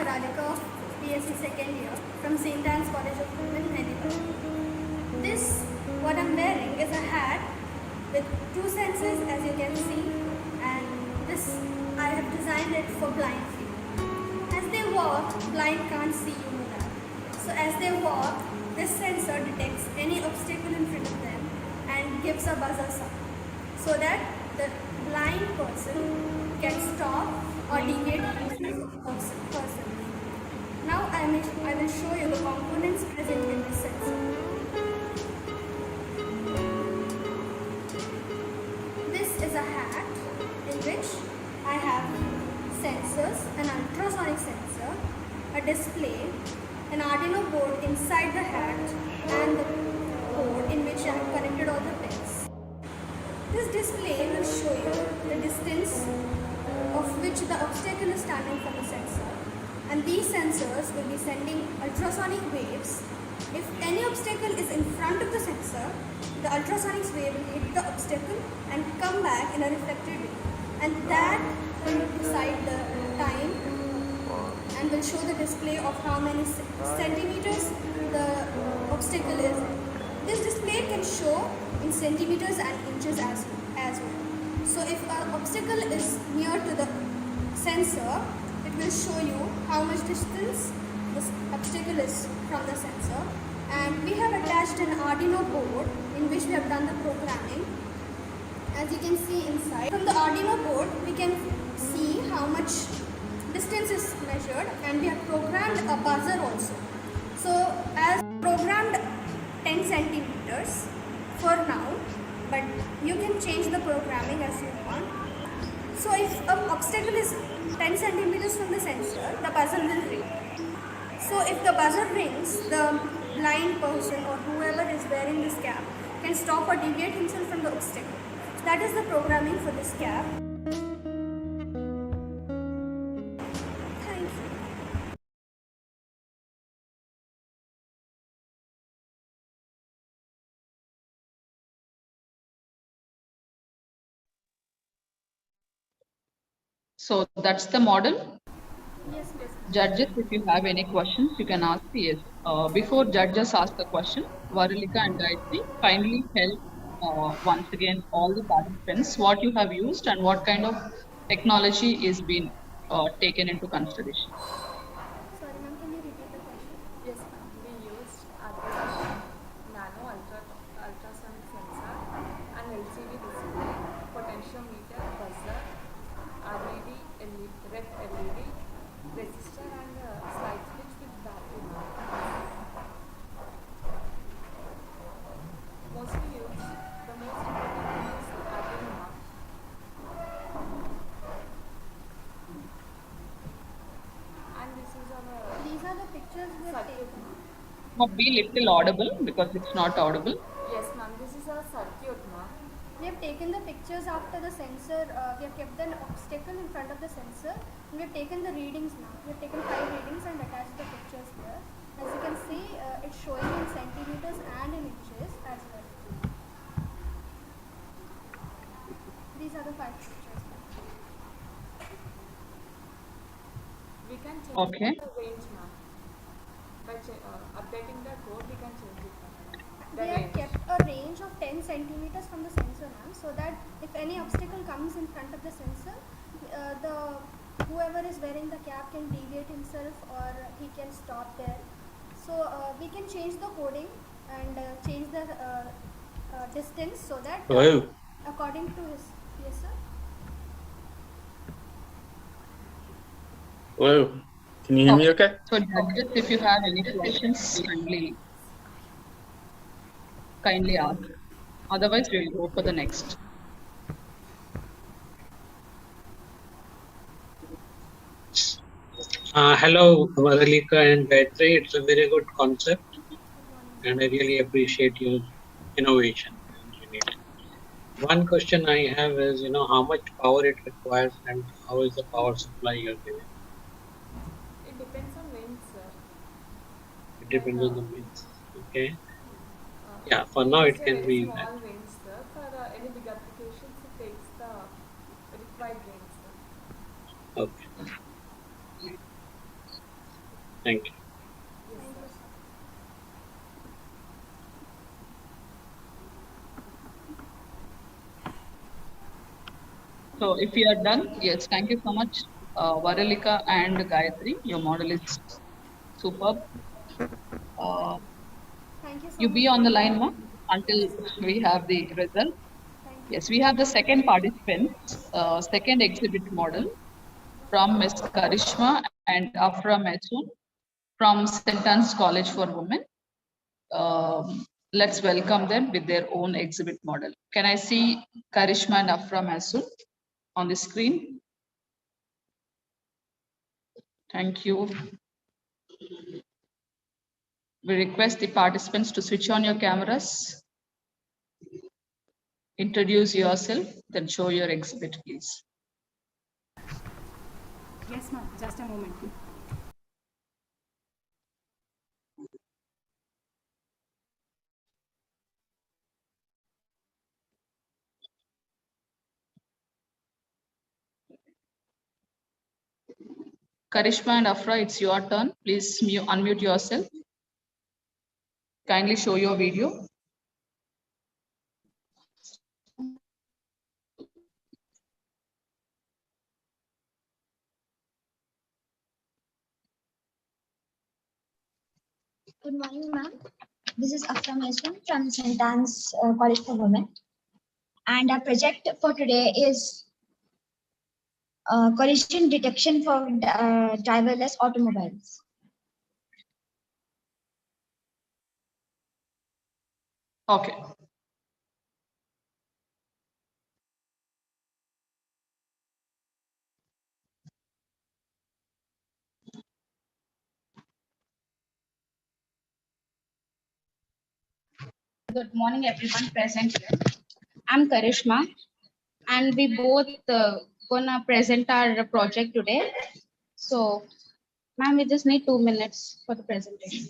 Radhika of BSc second year from St.Ann's College of Medical. This, what I'm wearing, is a hat with two sensors, as you can see, and this I have designed it for blind people. As they walk, blind can't see you with that. So as they walk, this sensor detects any obstacle in front of them and gives a buzzer sound, so that the blind person can stop or deviate himself personally. Now I will show you the components present in this sensor. This is a hat in which I have sensors, an ultrasonic sensor, a display, an Arduino board inside the hat, and the board in which I have connected all the pins. This display will show you the distance of which the obstacle is standing from the sensor, and these sensors will be sending ultrasonic waves. If any obstacle is in front of the sensor, the ultrasonic wave will hit the obstacle and come back in a reflected way, and that will decide the time and will show the display of how many centimeters the obstacle is. This display can show in centimeters and inches as well. So if an obstacle is near to the sensor, it will show you how much distance this obstacle is from the sensor. And we have attached an Arduino board in which we have done the programming. As you can see inside, from the Arduino board we can see how much distance is measured, and we have programmed a buzzer also. So as programmed 10 centimeters for now, but you can change the programming as you want. So if an obstacle is 10 centimeters from the sensor, the buzzer will ring. So if the buzzer rings, the blind person or whoever is wearing this cap can stop or deviate himself from the obstacle. That is the programming for this cap. Thank you. So that's the model. Yes, yes. Judges, if you have any questions, you can ask. Yes. Before judges ask the question, Varalika and Gayatri, kindly help once again all the participants what you have used and what kind of technology is being taken into consideration. Sorry, ma'am, can you repeat the question? Yes, ma'am. We used nano ultrasonic sensor and LCD display, potentiometer, buzzer, LED, red LED, resistor and slide switch with battery. Mostly used, the most important thing is Arduino. And this is our These are the pictures we have circuit. taken. Be little audible because it's not audible. Yes, ma'am. This is our circuit, ma'am. We have taken the pictures after the sensor. We have kept an obstacle in front of the sensor. And we have taken the readings now. We have taken 5 readings and attached the pictures here. As you can see, it's showing in centimeters and in inches as well. These are the 5 pictures. We can change Okay. the range, ma'am. By updating the code, we can change it. We have kept a range of 10 centimeters from the sensor now, so that if any obstacle comes in front of the sensor, whoever is wearing the cap can deviate himself or he can stop there. So we can change the coding and change the distance so that according to his. Yes, sir. Hello, can you hear me okay? So judges, if you have any questions, kindly ask. Otherwise, we'll go for the next. Hello, Varalika and Gayatri. It's a very good concept, and I really appreciate your innovation. One question I have is, how much power it requires and how is the power supply you're giving? It depends on winds, sir. It depends on the winds. Okay. Yeah, for now it can be. Small winds, sir. For any big applications, it takes the required winds, sir. Okay. Thank you. So if you are done, yes, thank you so much, Varalika and Gayatri. Your model is superb. Uh, Thank you so you much be on for the having line, ma, me. until Yes, ma'am. we have the result. Thank Yes, you. we have the second participant, second exhibit model from Miss Karishma and Afra Mehchoon from St.Ann's College for Women. Let's welcome them with their own exhibit model. Can I see Karishma and Afra Mehchoon on the screen? Thank you. We request the participants to switch on your cameras. Introduce yourself, then show your exhibit, please. Yes, ma'am. Just a moment. Karishma and Afra, it's your turn. Please unmute yourself. Kindly show your video. Good morning, ma'am. This is Ahp Method from St.Ann's College for Women. And our project for today is collision detection for driverless automobiles. Okay. Good morning, everyone present here. I'm Karishma, and we both gonna present our project today. So, ma'am, we just need 2 minutes for the presentation.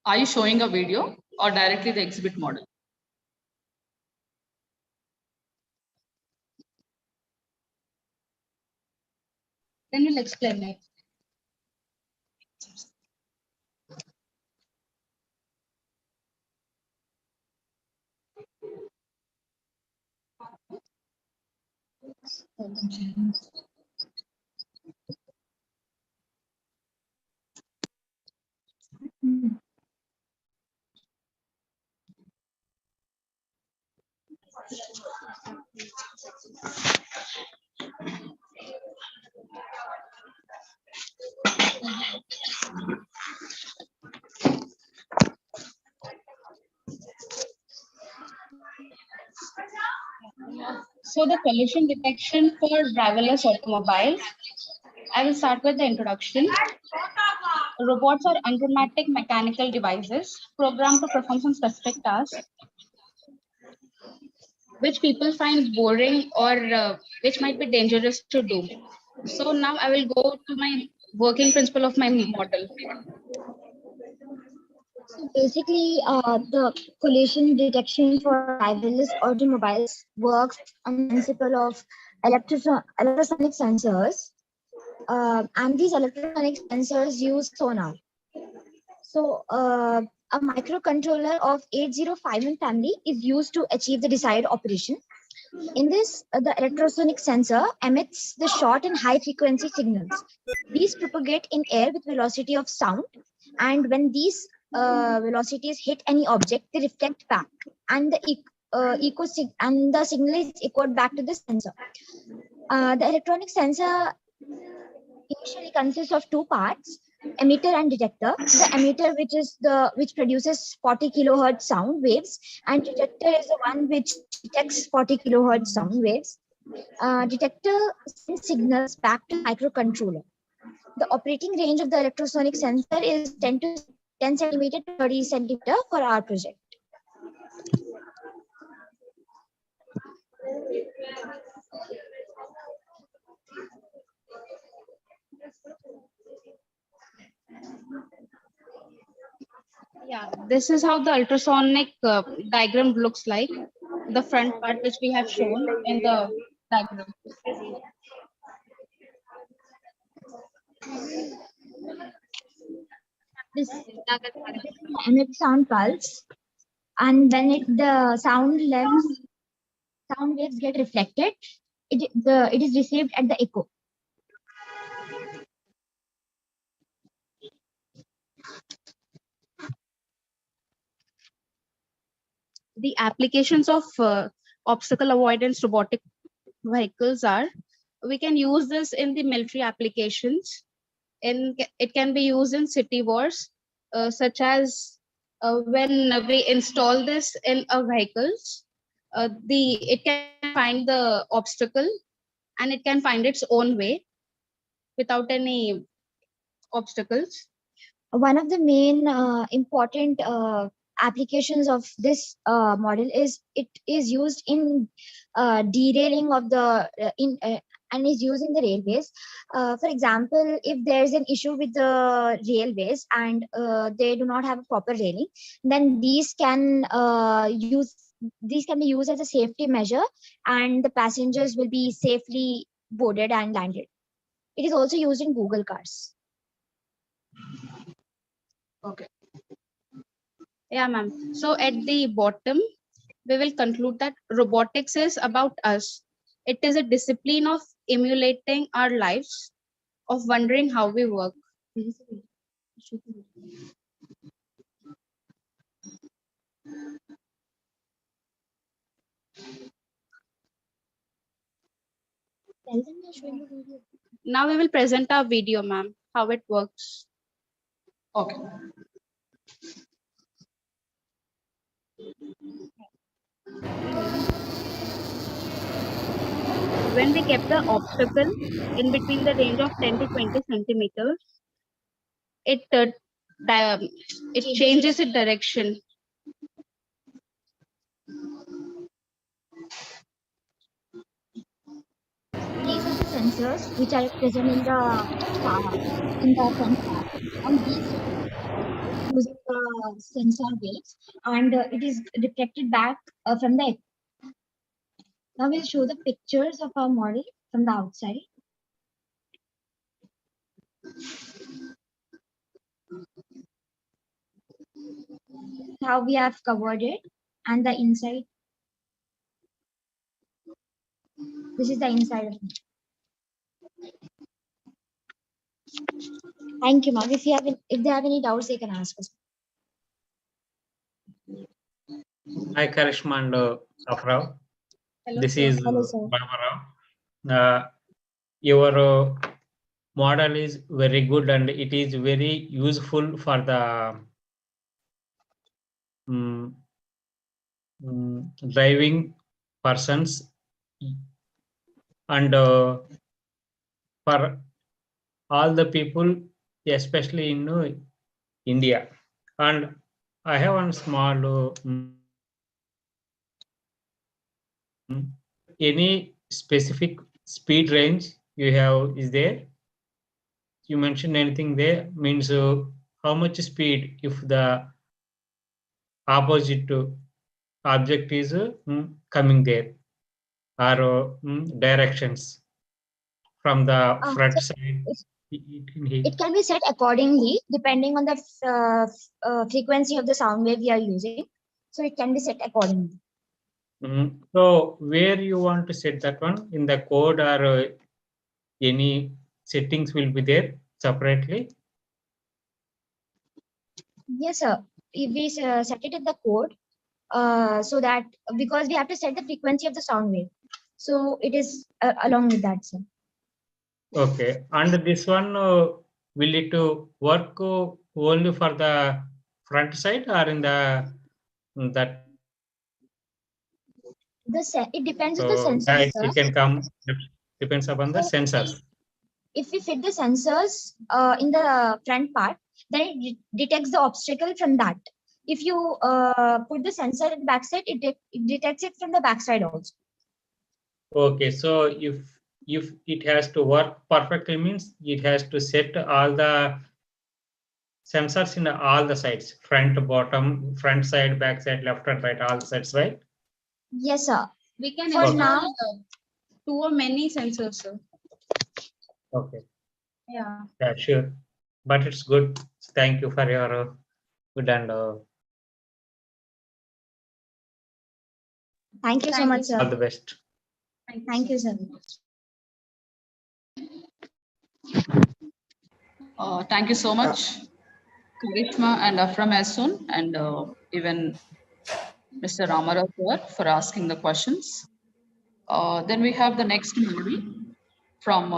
Are you showing a video or directly the exhibit model? Then we'll explain it. So, the collision detection for driverless automobiles. I will start with the introduction. Robots are automatic mechanical devices programmed to perform some specific tasks which people find boring or which might be dangerous to do. So now I will go to my working principle of my model. So basically, the collision detection for driverless automobiles works on the principle of electrosonic sensors. And these electronic sensors use sonar. So a microcontroller of 8051 family is used to achieve the desired operation. In this, the electrosonic sensor emits the short and high frequency signals. These propagate in air with velocity of sound, and when these velocities hit any object, they reflect back, and the signal is echoed back to the sensor. The electronic sensor initially consists of two parts: emitter and detector. The emitter, which produces 40 kilohertz sound waves, and detector is the one which detects 40 kilohertz sound waves. Detector sends signals back to microcontroller. The operating range of the electrosonic sensor is 10 centimeter to 30 centimeter for our project. Yeah, this is how the ultrasonic diagram looks like. The front part which we have shown in the diagram. This is the emit sound pulse, and when the sound waves get reflected, it is received at the echo. The applications of obstacle avoidance robotic vehicles are, we can use this in the military applications. It can be used in city wars, such as when we install this in a vehicles, it can find the obstacle and it can find its own way without any obstacles. One of the main important applications of this model is it is used in derailing of the and is used in the railways. For example, if there is an issue with the railways and they do not have a proper railing, then these can be used as a safety measure, and the passengers will be safely boarded and landed. It is also used in Google cars. Okay. Yeah, ma'am. So at the bottom, we will conclude that robotics is about us. It is a discipline of emulating our lives, of wondering how we work. Tell them they're showing the video. Now we will present our video, ma'am, how it works. Okay. When we kept the obstacle in between the range of 10 to 20 centimeters, it changes its direction. These are the sensors which are present in the front part, and these using the sensor waves, and it is reflected back from the. Now we'll show the pictures of our model from the outside. How we have covered it, and the inside. This is the inside of it. Thank you, ma'am. If they have any doubts, they can ask us. Hi, Karishma and Afrao. Hello, This sir. is Hello, sir. Barbara. Your model is very good and it is very useful for the driving persons and for all the people, especially in India. And I have one small any specific speed range you have is there? You mentioned anything there means how much speed if the opposite object is coming there or directions from the front So side. it can be set accordingly depending on the frequency of the sound wave we are using. So it can be set accordingly. So where you want to set that one in the code or any settings will be there separately? Yes, sir. If we set it in the code, so that because we have to set the frequency of the sound wave, so it is along with that, sir. Okay, and this one will it work only for the front side or in the that It depends on the sensors, sir. it can come depends upon the So sensors. if we fit the sensors in the front part, then it detects the obstacle from that. If you put the sensor in the backside, it detects it from the backside also. Okay, so if it has to work perfectly means it has to set all the sensors in all the sides, front, bottom, front side, back side, left and right, all the sides, right? Yes, sir. We can For install now, 2 or many sensors, sir. Okay. Yeah. Yeah, sure. But it's good. Thank you for your good and thank you so Thank much, you. sir. all the best. Thank you, sir. Thank you so much, Karishma and Afram Asun, and even Mr. Ramarao sir for asking the questions. Then we have the next model from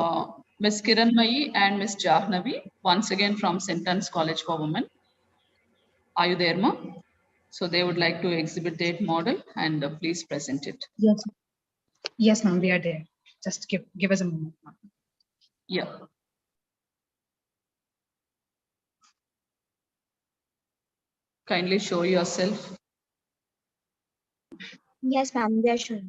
Ms. Kiranmayi and Ms. Jahnavi, once again from St.Ann's College for Women. Are you there, ma? So they would like to exhibit their model and please present it. Yes. Yes, ma'am, we are there. Just give us a moment, ma'am. Yeah. Kindly show yourself. Yes, ma'am, we are sure.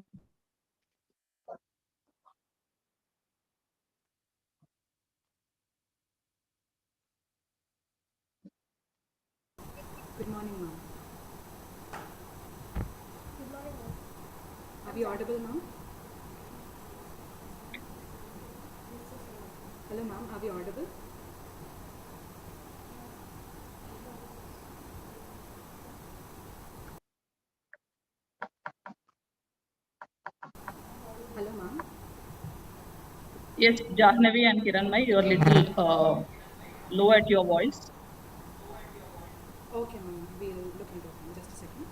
Good morning, ma'am. Are we audible, ma'am? Hello, ma'am. Are we audible? Hello, ma'am. Yes, Jahnavi and Kiranmai, you're little low at your voice. Okay, ma'am. We'll look into it. Just a second.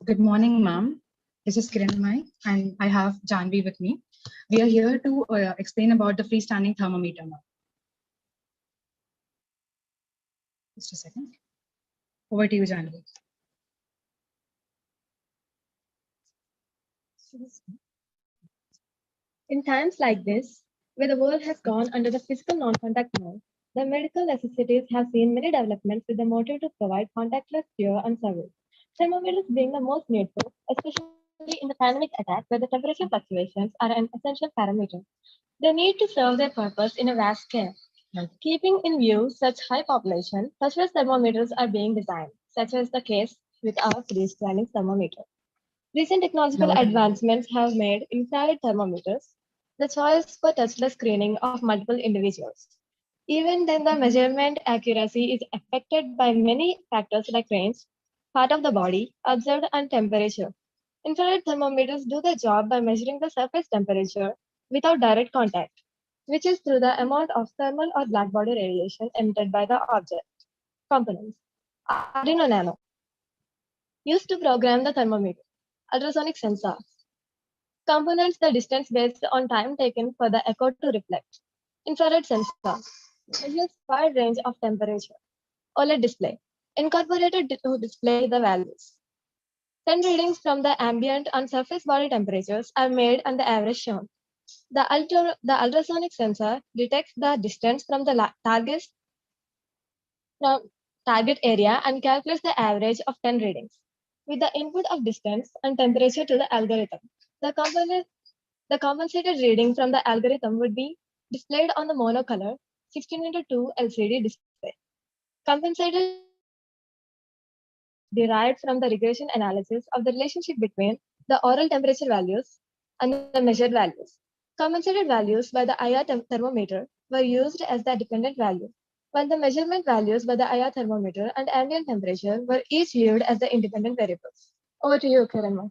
Good morning, ma'am. This is Kiranmai, and I have Janvi with me. We are here to explain about the freestanding thermometer, ma'am. Just a second. Over to you, Janvi. In times like this, where the world has gone under the physical non-contact mode, the medical necessities have seen many developments with the motive to provide contactless care and service. Thermometers being the most needful, especially in the pandemic attack where the temperature fluctuations are an essential parameter. They need to serve their purpose in a vast scale. Keeping in view such high population, touchless thermometers are being designed, such as the case with our freestanding thermometer. Recent technological advancements have made infrared thermometers the choice for touchless screening of multiple individuals. Even then, the measurement accuracy is affected by many factors like range, part of the body, observed, and temperature. Infrared thermometers do the job by measuring the surface temperature without direct contact, which is through the amount of thermal or blackbody radiation emitted by the object. Components. Arduino Nano, used to program the thermometer. Ultrasonic sensor, components the distance based on time taken for the echo to reflect. Infrared sensor, measures wide range of temperature. OLED display, incorporated to display the values. 10 readings from the ambient and surface body temperatures are made and the average shown. The ultrasonic sensor detects the distance from the target area and calculates the average of 10 readings. With the input of distance and temperature to the algorithm, the compensated reading from the algorithm would be displayed on the monocolor 16:2 LCD display. Compensated derived from the regression analysis of the relationship between the oral temperature values and the measured values. Compensated values by the IR thermometer were used as the dependent value. while the measurement values by the IR thermometer and ambient temperature were each viewed as the independent variables. Over to you, Kiran.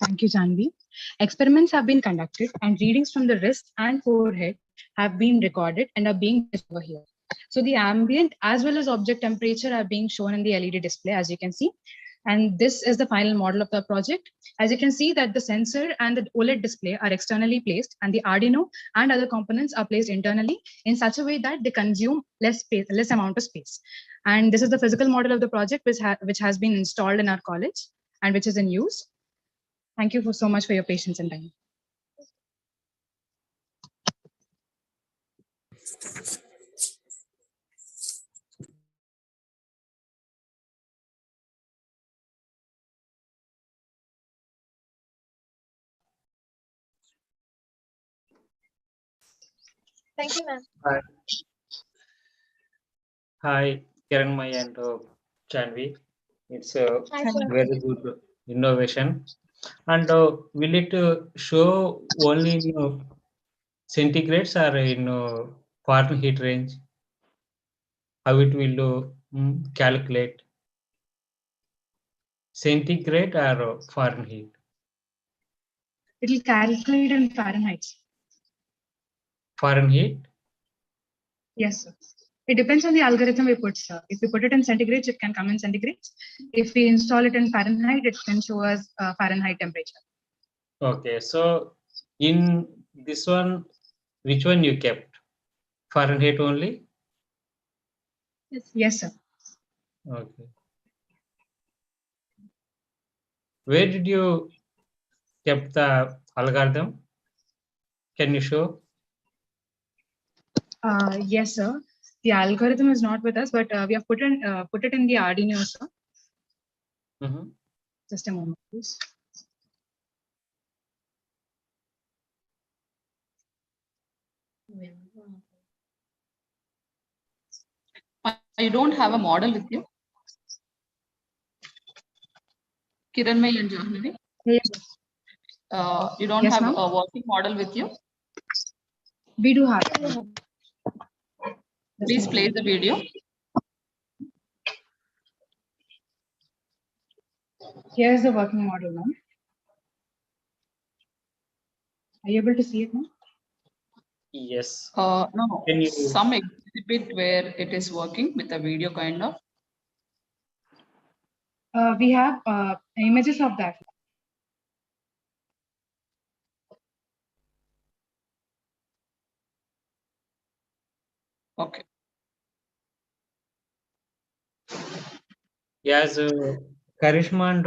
Thank you, Janvi. Experiments have been conducted and readings from the wrist and forehead have been recorded and are being displayed over here. So the ambient as well as object temperature are being shown in the LED display, as you can see. And this is the final model of the project. As you can see that the sensor and the OLED display are externally placed and the Arduino and other components are placed internally in such a way that they consume less space, less amount of space. And this is the physical model of the project which has been installed in our college and which is in use. Thank you so much for your patience and time. Thank you, ma'am. Hi, Kiranmay and Janvi. It's a Hi, sir. very good innovation. And will it show only in centigrades or in Fahrenheit range? How it will calculate? Centigrade or Fahrenheit? It will calculate in Fahrenheit. Fahrenheit? Yes, sir. It depends on the algorithm we put, sir. If we put it in centigrades, it can come in centigrades. If we install it in Fahrenheit, it can show us Fahrenheit temperature. Okay, so in this one, which one you kept? Fahrenheit only? Yes, sir. Okay. Where did you kept the algorithm? Can you show? Yes, sir. The algorithm is not with us, but we have put it in the Arduino, sir. Just a moment, please. You don't have a model with you? Kiranmay and Jahnavi? Yes. You don't Yes, have ma'am. a working model with you? We do have it. Please play the video. Here's the working model, ma'am. Are you able to see it now? Yes. No, Can you? some exhibit where it is working with a video kind of. We have images of that. Okay. Yes, Karishma and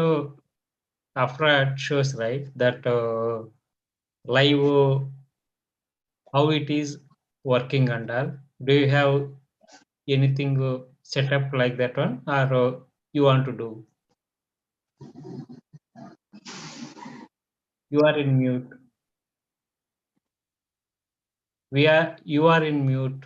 Afra shows, right, that live how it is working and all. Do you have anything set up like that one, or you want to do? You are in mute. You are in mute.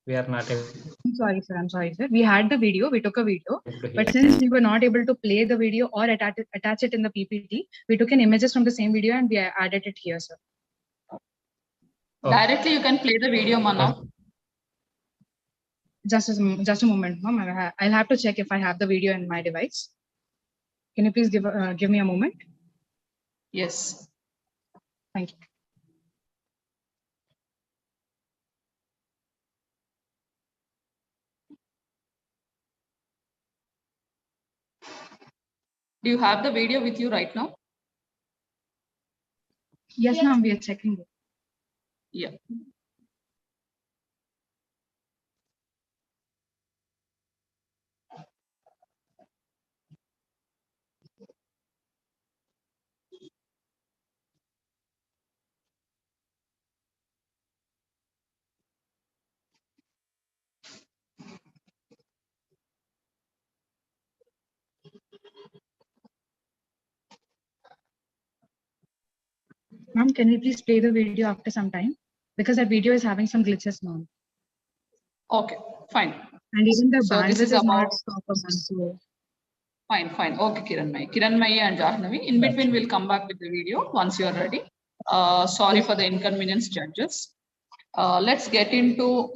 We are not able I'm sorry, sir. I'm sorry, sir. We had the video. We took a video, to hear. but since we were not able to play the video or attach it in the PPT, we took an images from the same video and we added it here, sir. Directly, you can play the video, Mana. Just a moment, ma'am. I'll have to check if I have the video in my device. Can you please give me a moment? Yes. Thank you. Do you have the video with you right now? Yes, ma'am. We are checking it. Yeah. Ma'am, can we please play the video after some time? Because that video is having some glitches now. Okay, fine. And even the So this bandwidth is is about not proper, ma'am. So fine. Okay, Kiranmay and Jahnavi. In between, we'll come back with the video once you are ready. Sorry for the inconvenience, judges. Let's get into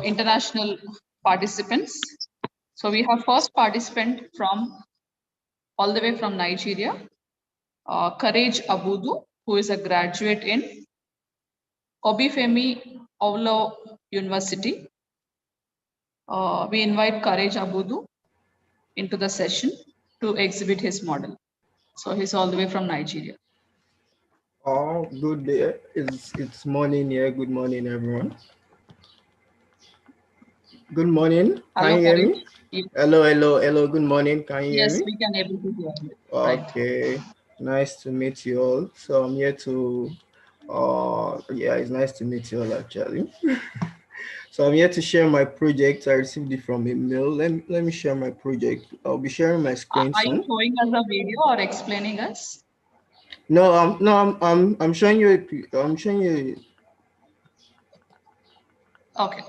international participants. So we have first participant from all the way from Nigeria, Courage Abudu, who is a graduate in Obifemi Awolowo University. We invite Courage Abudu into the session to exhibit his model. So he's all the way from Nigeria. Oh, good day. It's morning here. Good morning, everyone. Good morning. Can Hello, you hear Courage. me? Hello. Good morning. Can you hear Yes, me? we can able to hear you. Right. Okay. Nice to meet you all. So I'm here to, yeah, it's nice to meet you all actually. So I'm here to share my project. I received it from a mail. Let me share my project. I'll be sharing my screen Are you soon. showing us a video or explaining us? No, I'm showing you. I'm showing you. Okay.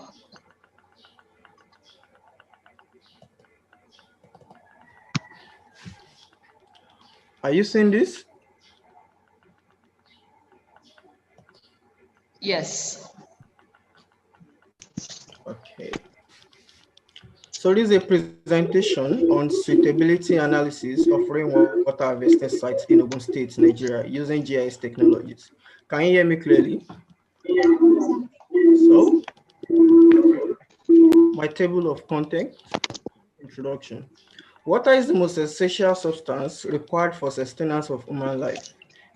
Are you seeing this? Yes. Okay. So this is a presentation on suitability analysis of rainwater harvesting sites in Ogun State, Nigeria, using GIS technologies. Can you hear me clearly? So, my table of content, introduction. Water is the most essential substance required for sustenance of human life.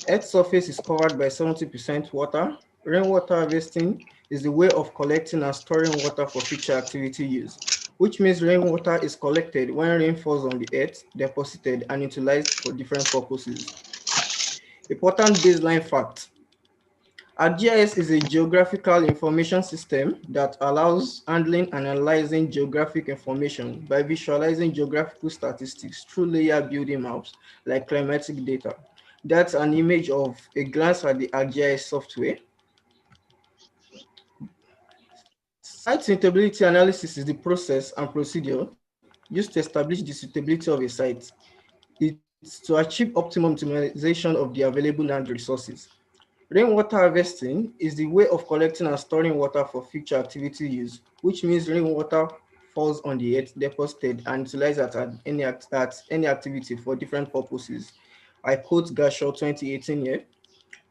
Earth's surface is covered by 70% water. Rainwater harvesting is the way of collecting and storing water for future activity use, which means rainwater is collected when rain falls on the earth, deposited, and utilized for different purposes. Important baseline fact. ArcGIS is a geographical information system that allows handling and analyzing geographic information by visualizing geographical statistics through layer building maps like climatic data. That's an image of a glance at the ArcGIS software. Site suitability analysis is the process and procedure used to establish the suitability of a site. It's to achieve optimum utilization of the available land resources. Rainwater harvesting is the way of collecting and storing water for future activity use, which means rainwater falls on the earth, deposited, and utilized at any activity for different purposes. I quote Gashaw 2018 here.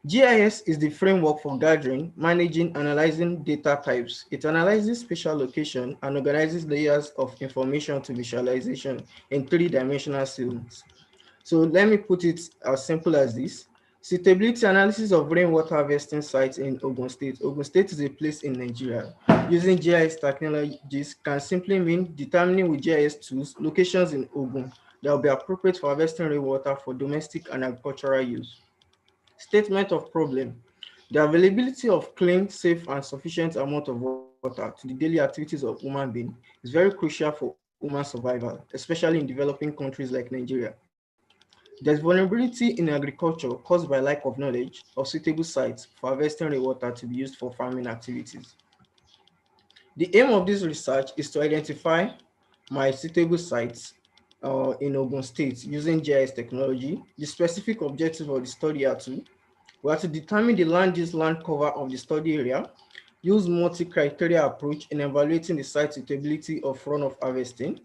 GIS is the framework for gathering, managing, analyzing data types. It analyzes spatial location and organizes layers of information to visualization in three-dimensional scenes. So let me put it as simple as this. Suitability analysis of rainwater harvesting sites in Ogun State. Ogun State is a place in Nigeria. Using GIS technologies can simply mean determining with GIS tools locations in Ogun that will be appropriate for harvesting rainwater for domestic and agricultural use. Statement of problem. The availability of clean, safe, and sufficient amount of water to the daily activities of human being is very crucial for human survival, especially in developing countries like Nigeria. There's vulnerability in agriculture caused by lack of knowledge of suitable sites for harvesting rainwater to be used for farming activities. The aim of this research is to identify my suitable sites in Ogun State using GIS technology. The specific objective of the study are to we are to determine the land use land cover of the study area, use multi-criteria approach in evaluating the site suitability of runoff harvesting,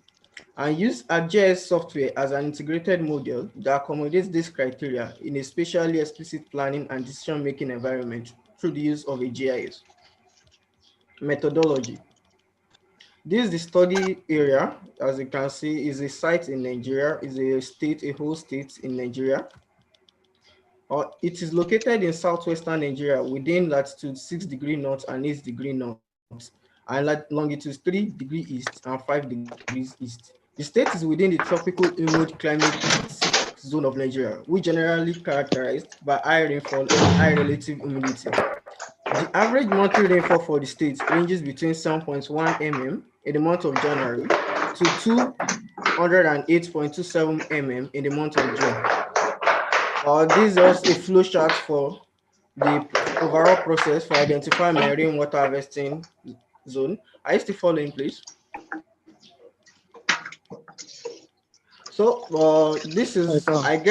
and use ArcGIS software as an integrated model that accommodates this criteria in a spatially explicit planning and decision-making environment through the use of a GIS. Methodology. This is the study area, as you can see, is a site in Nigeria, is a state, a whole state in Nigeria. It is located in southwestern Nigeria within latitude 6 degrees north and 8 degrees north, and longitude 3 degrees east and 5 degrees east. The state is within the tropical humid climatic zone of Nigeria, which generally characterized by high rainfall and high relative humidity. The average monthly rainfall for the state ranges between 7.1 mm in the month of January to 208.27 mm in the month of June. This is also a flow chart for the overall process for identifying my rainwater harvesting zone. Are you still following, please? So this is I'm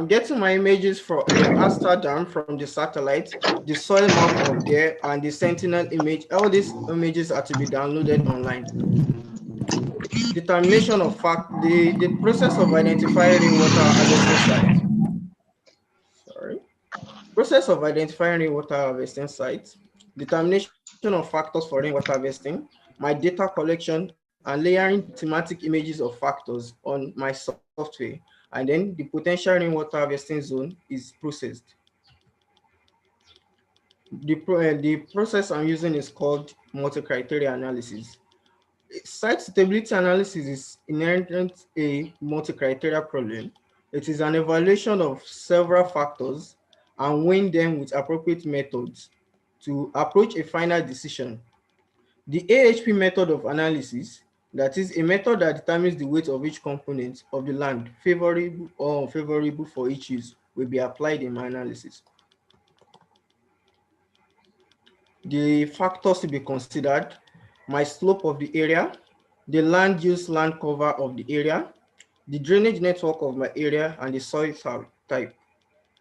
getting my images from Amsterdam from the satellite, the soil map of there, and the Sentinel image. All these images are to be downloaded online. Determination of fact, the process of identifying rainwater harvesting sites. Sorry. Process of identifying rainwater harvesting sites, determination of factors for rainwater harvesting, my data collection, and layering thematic images of factors on my software. And then the potential rainwater harvesting zone is processed. The process I'm using is called multi-criteria analysis. Site suitability analysis is inherently a multi-criteria problem. It is an evaluation of several factors and weighing them with appropriate methods to approach a final decision. The AHP method of analysis, that is a method that determines the weight of each component of the land, favorable or unfavorable for each use, will be applied in my analysis. The factors to be considered: my slope of the area, the land use land cover of the area, the drainage network of my area, and the soil type.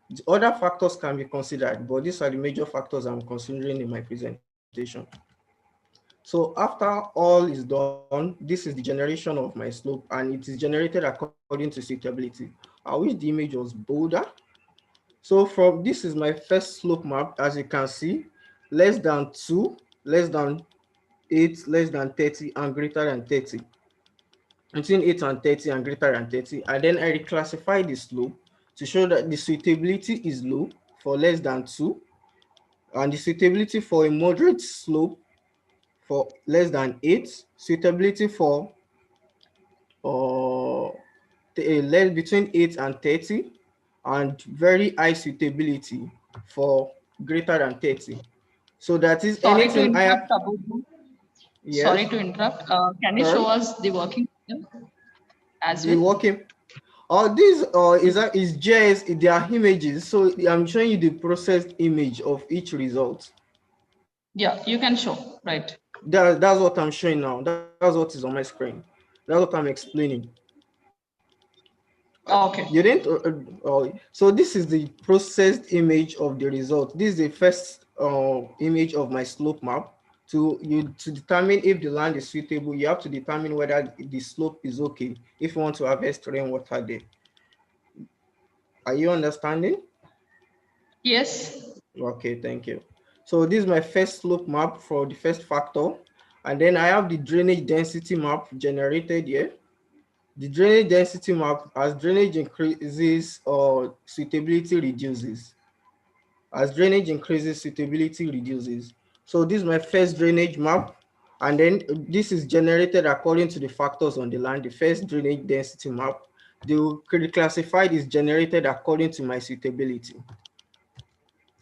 The other factors can be considered, but these are the major factors I'm considering in my presentation. So after all is done, this is the generation of my slope, and it is generated according to suitability. I wish the image was bolder. So this is my first slope map. As you can see, less than 2, less than 8, less than 30, and greater than 30. Between 8 and 30 and greater than 30. And then I reclassify the slope to show that the suitability is low for less than 2, and the suitability for a moderate slope for less than 8, suitability for between 8 and 30, and very high suitability for greater than 30. So that is Sorry to anything I have. interrupt, Abu. Sorry Yes. to interrupt. Can you show Sorry. us the working system as The well? working. This is just their images. So I'm showing you the processed image of each result. Yeah, you can show, right. That's what I'm showing now. That's what is on my screen. That's what I'm explaining. Okay. You didn't. So this is the processed image of the result. This is the first image of my slope map. To determine if the land is suitable, you have to determine whether the slope is okay if you want to harvest rainwater there. Are you understanding? Yes. Okay, thank you. So this is my first slope map for the first factor. And then I have the drainage density map generated here. The drainage density map, as drainage increases or suitability reduces. As drainage increases, suitability reduces. So this is my first drainage map. And then this is generated according to the factors on the land. The first drainage density map, the reclassified is generated according to my suitability.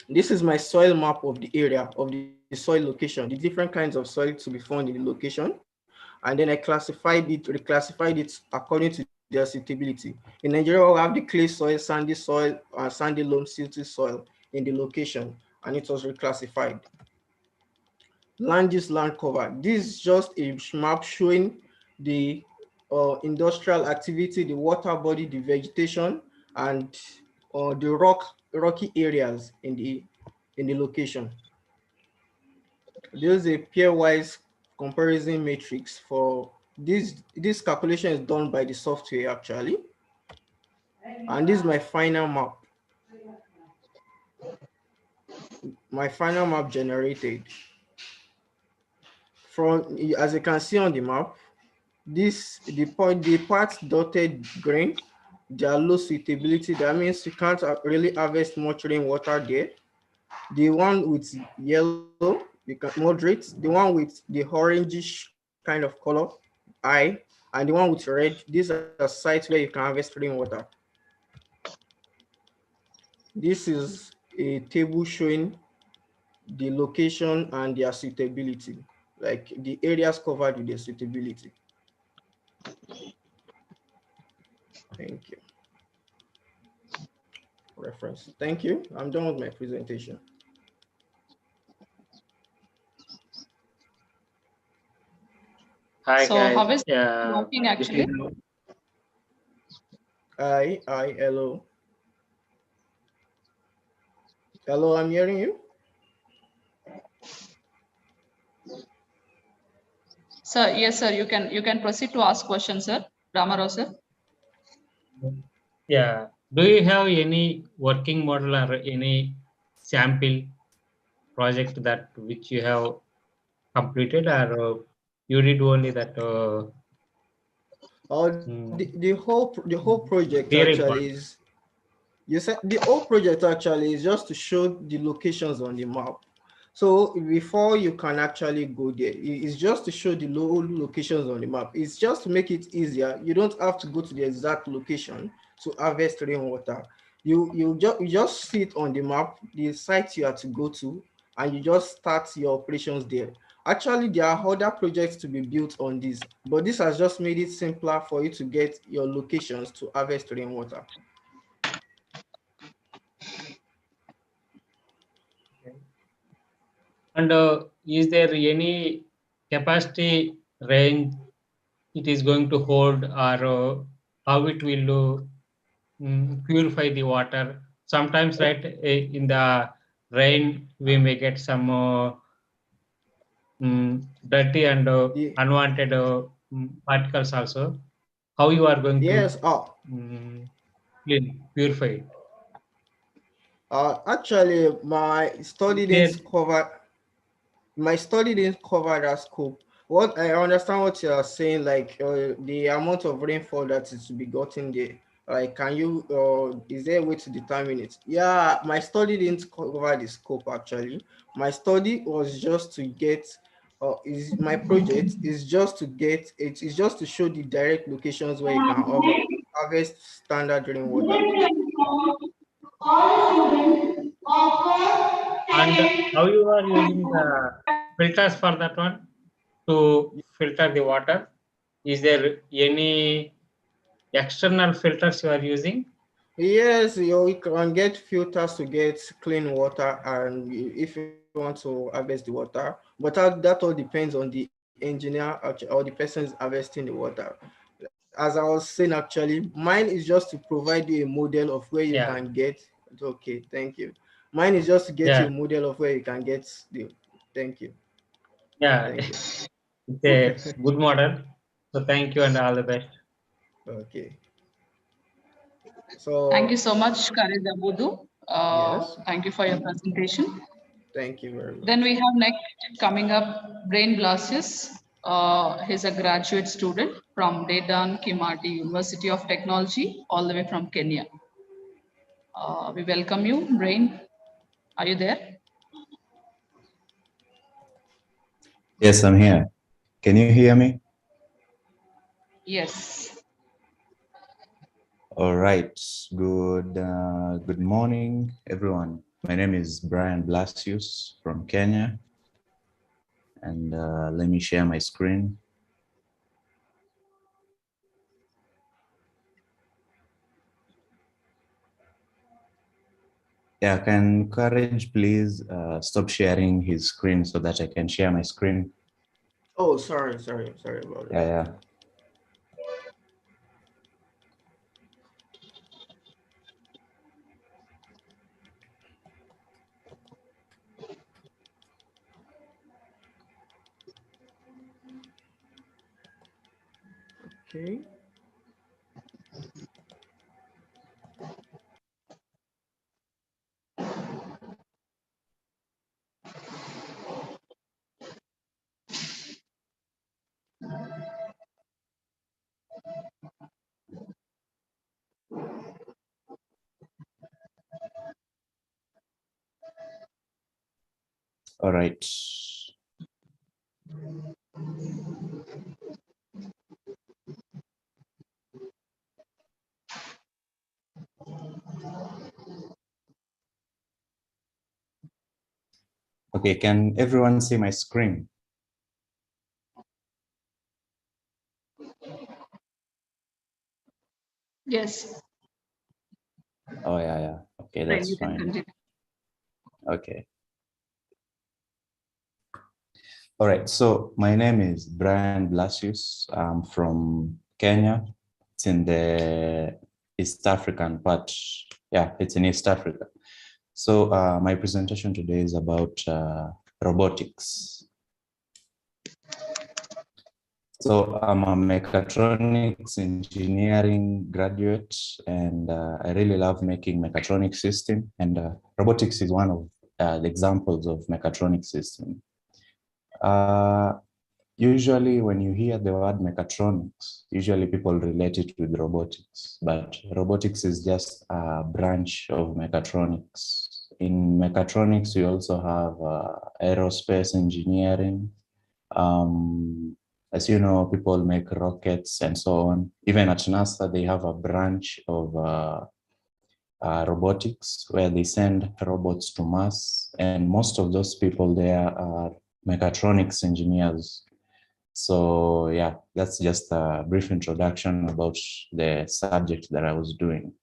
This is my soil map of the area, of the soil location, the different kinds of soil to be found in the location. And then I reclassified it according to their suitability. In Nigeria, we have the clay soil, sandy loam, silty soil in the location, and it was reclassified. Land use, land cover. This is just a map showing the industrial activity, the water body, the vegetation, and the rocky areas in the location. There's a pairwise comparison matrix for this calculation is done by the software actually. And this is my final map. My final map generated. From, as you can see on the map, the parts dotted green, they are low suitability. That means you can't really harvest much rainwater there. The one with yellow, you can moderate. The one with the orangish kind of color, high, and the one with red, these are sites where you can harvest rainwater. This is a table showing the location and their suitability, like the areas covered with their suitability. Thank you. Reference. Thank you. I'm done with my presentation. Hi So how guys. is it working This actually? is Hello. Hello, I'm hearing you. Sir, yes, sir. You can proceed to ask questions, sir. Ramarao, sir. Yeah. Do you have any working model or any sample project that which you have completed, or you did only that The whole project theory part? actually is, you said the whole project actually is just to show the locations on the map. So before you can actually go there, it's just to show the locations on the map. It's just to make it easier. You don't have to go to the exact location to harvest rainwater. You just see it on the map, the site you have to go to, and you just start your operations there. Actually, there are other projects to be built on this, but this has just made it simpler for you to get your locations to harvest rainwater. And is there any capacity range it is going to hold, or how it will purify the water? Sometimes, right, in the rain, we may get some dirty and The, unwanted particles also. How you are going to yes, mm, clean, purify it? actually, my study didn't cover that scope. What I understand what you are saying, like the amount of rainfall that is to be gotten there. Like, is there a way to determine it? Yeah, my study didn't cover the scope actually. My study was just to get, is my project is just to get it is just to show the direct locations where you can harvest standard rainwater. And how you are using the filters for that one to filter the water? Is there any external filters you are using? Yes, you can get filters to get clean water, and if you want to harvest the water, but that all depends on the engineer or the person harvesting the water. As I was saying, actually, mine is just to provide you a model of where you can Yeah, get. Okay, thank you. Mine is just to get you a yeah, model of where you can get the. Thank you, yeah. thank you. It's a good model. So thank you and all the best. Okay, Thank you so so much, Karida Budu. yes, Thank you for your presentation. thank you very Then much. we have next coming up Brain Blasius. He's a graduate student from Dedan Kimathi University of Technology, all the way from Kenya. We welcome you, Brain. Are you there? Yes, I'm here. Can you hear me? Yes. All right. Good morning, everyone. My name is Brian Blasius from Kenya, and let me share my screen. Yeah, can Courage please stop sharing his screen so that I can share my screen? Oh, sorry about that. Yeah. Okay. All right. Okay, can everyone see my screen? Yes. Oh, yeah. Okay, Brain, that's you can fine. continue. Okay. All right, so my name is Brian Blasius. I'm from Kenya. It's in the East African part. Yeah, it's in East Africa. So my presentation today is about robotics. So I'm a mechatronics engineering graduate, and I really love making mechatronic system, and robotics is one of the examples of mechatronic system. Usually when you hear the word mechatronics, usually people relate it with robotics, but robotics is just a branch of mechatronics. In mechatronics, you also have aerospace engineering. As you know, people make rockets and so on. Even at NASA, they have a branch of robotics where they send robots to Mars, and most of those people there are mechatronics engineers. So yeah, that's just a brief introduction about the subject that I was doing.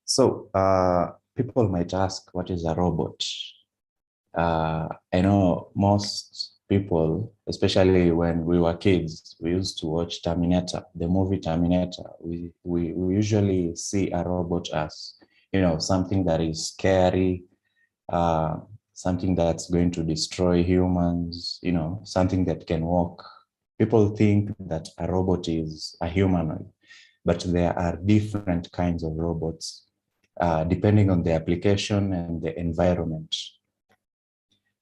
So people might ask, what is a robot? I know most people, especially when we were kids, we used to watch Terminator, the movie Terminator. We usually see a robot as, you know, something that is scary, something that's going to destroy humans, you know, something that can walk. People think that a robot is a humanoid, but there are different kinds of robots, depending on the application and the environment.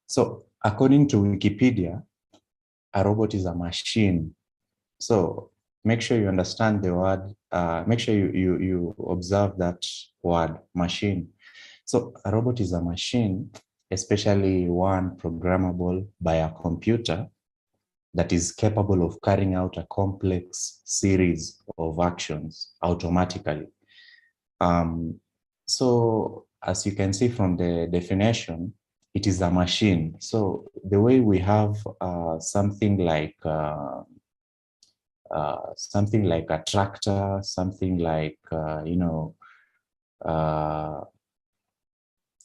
So according to Wikipedia, a robot is a machine. So make sure you understand the word, make sure you observe that word, machine. So a robot is a machine, especially one programmable by a computer that is capable of carrying out a complex series of actions automatically. So as you can see from the definition, it is a machine. So the way we have something like a tractor, something like you know,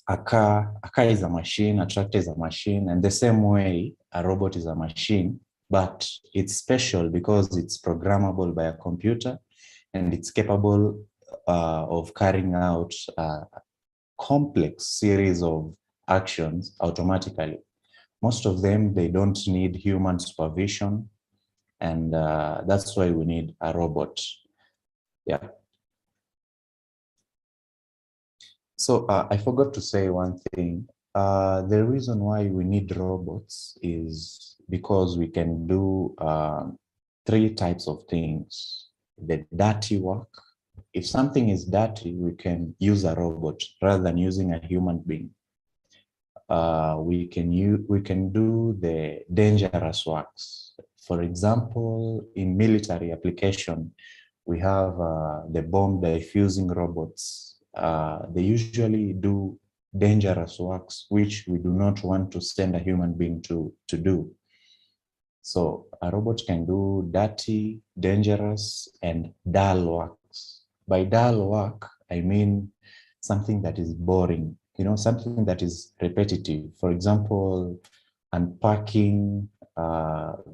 a car is a machine, a tractor is a machine, and the same way a robot is a machine, but it's special because it's programmable by a computer and it's capable of carrying out a complex series of actions automatically. Most of them, they don't need human supervision, and that's why we need a robot. Yeah. So I forgot to say one thing. The reason why we need robots is because we can do 3 types of things. The dirty work. If something is dirty, we can use a robot rather than using a human being. We can do the dangerous works. For example, in military application, we have the bomb diffusing robots. They usually do dangerous works, which we do not want to send a human being to do. So a robot can do dirty, dangerous, and dull works. By dull work, I mean something that is boring, you know, something that is repetitive. For example, unpacking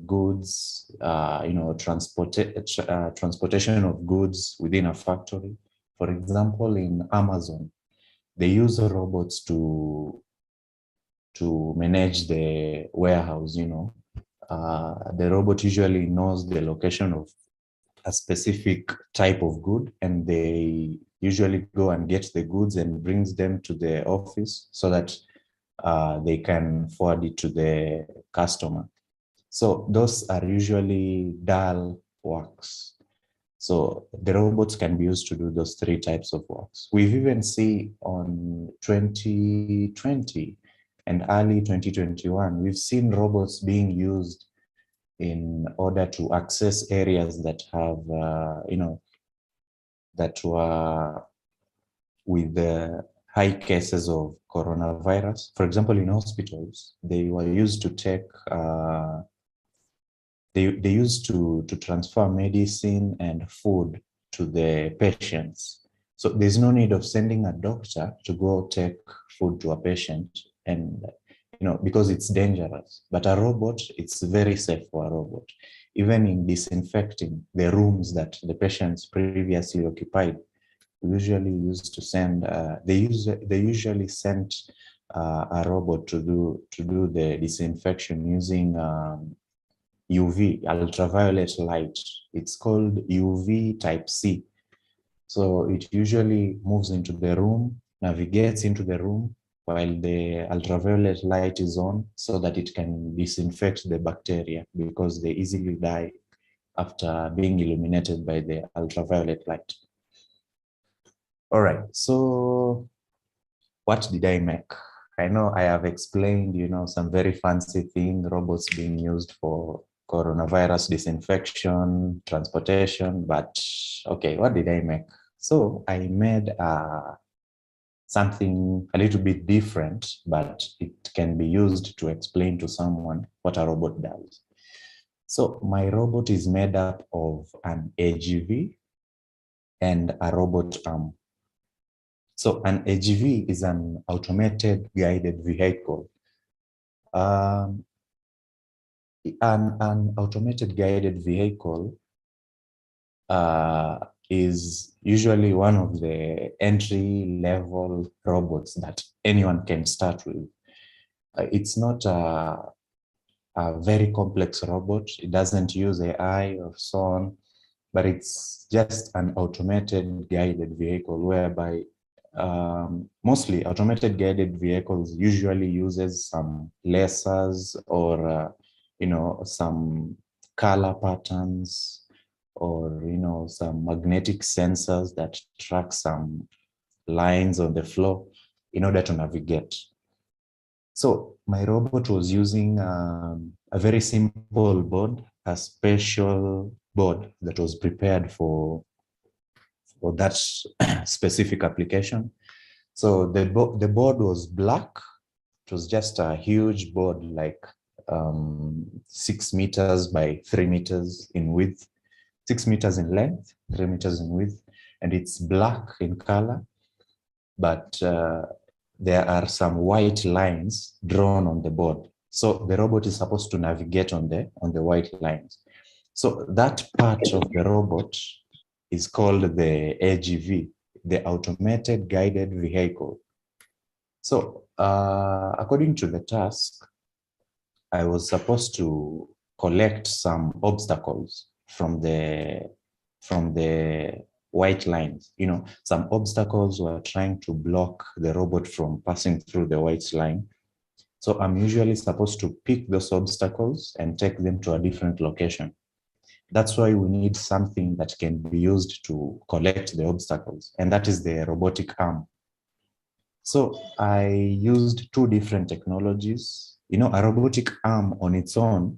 goods, you know, transportation of goods within a factory. For example, in Amazon, they use robots to manage the warehouse, you know. The robot usually knows the location of a specific type of good, and they usually go and get the goods and brings them to the office so that they can forward it to the customer. So those are usually dull works. So the robots can be used to do those 3 types of works. We've even seen on 2020 and early 2021, we've seen robots being used in order to access areas that have, you know, that were with the high cases of coronavirus. For example, in hospitals, they were used to take, they used to transfer medicine and food to the patients. So there's no need of sending a doctor to go take food to a patient. And because it's dangerous. But a robot, it's very safe for a robot. Even in disinfecting the rooms that the patients previously occupied, we usually used to send, they usually sent a robot to do the disinfection using UV, ultraviolet light. It's called UV type C. So it usually moves into the room, navigates into the room while the ultraviolet light is on, so that it can disinfect the bacteria, because they easily die after being illuminated by the ultraviolet light. All right, so what did I make? I know I have explained, some very fancy thing, robots being used for coronavirus disinfection, transportation, but okay, what did I make? So I made something a little bit different, but it can be used to explain to someone what a robot does. So my robot is made up of an AGV and a robot arm. So an AGV is an automated guided vehicle. An automated guided vehicle is usually one of the entry-level robots that anyone can start with. It's not a very complex robot. It doesn't use AI or so on, but it's just an automated guided vehicle whereby mostly automated guided vehicles usually uses some lasers or some color patterns, or some magnetic sensors that track some lines on the floor in order to navigate. So my robot was using a very simple board, a special board that was prepared for that specific application. So the board was black. It was just a huge board, like 6 meters by 3 meters in width, 6 meters in length, 3 meters in width, and it's black in color, but there are some white lines drawn on the board. So the robot is supposed to navigate on the white lines. So that part of the robot is called the AGV, the Automated Guided Vehicle. So according to the task, I was supposed to collect some obstacles from the white lines. Some obstacles were trying to block the robot from passing through the white line. So I'm usually supposed to pick those obstacles and take them to a different location. That's why we need something that can be used to collect the obstacles, and that is the robotic arm. So I used 2 different technologies. A robotic arm on its own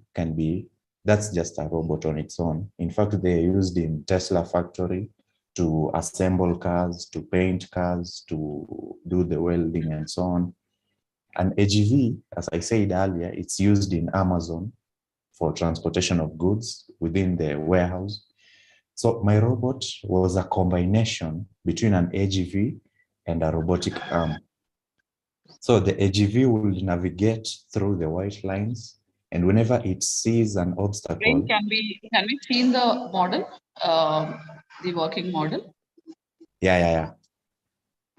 that's just a robot on its own. In fact, they're used in Tesla factory to assemble cars, to paint cars, to do the welding and so on. An AGV, as I said earlier, it's used in Amazon for transportation of goods within the warehouse. So my robot was a combination between an AGV and a robotic arm. So the AGV will navigate through the white lines, and whenever it sees an obstacle. Can we see in the model, the working model? Yeah.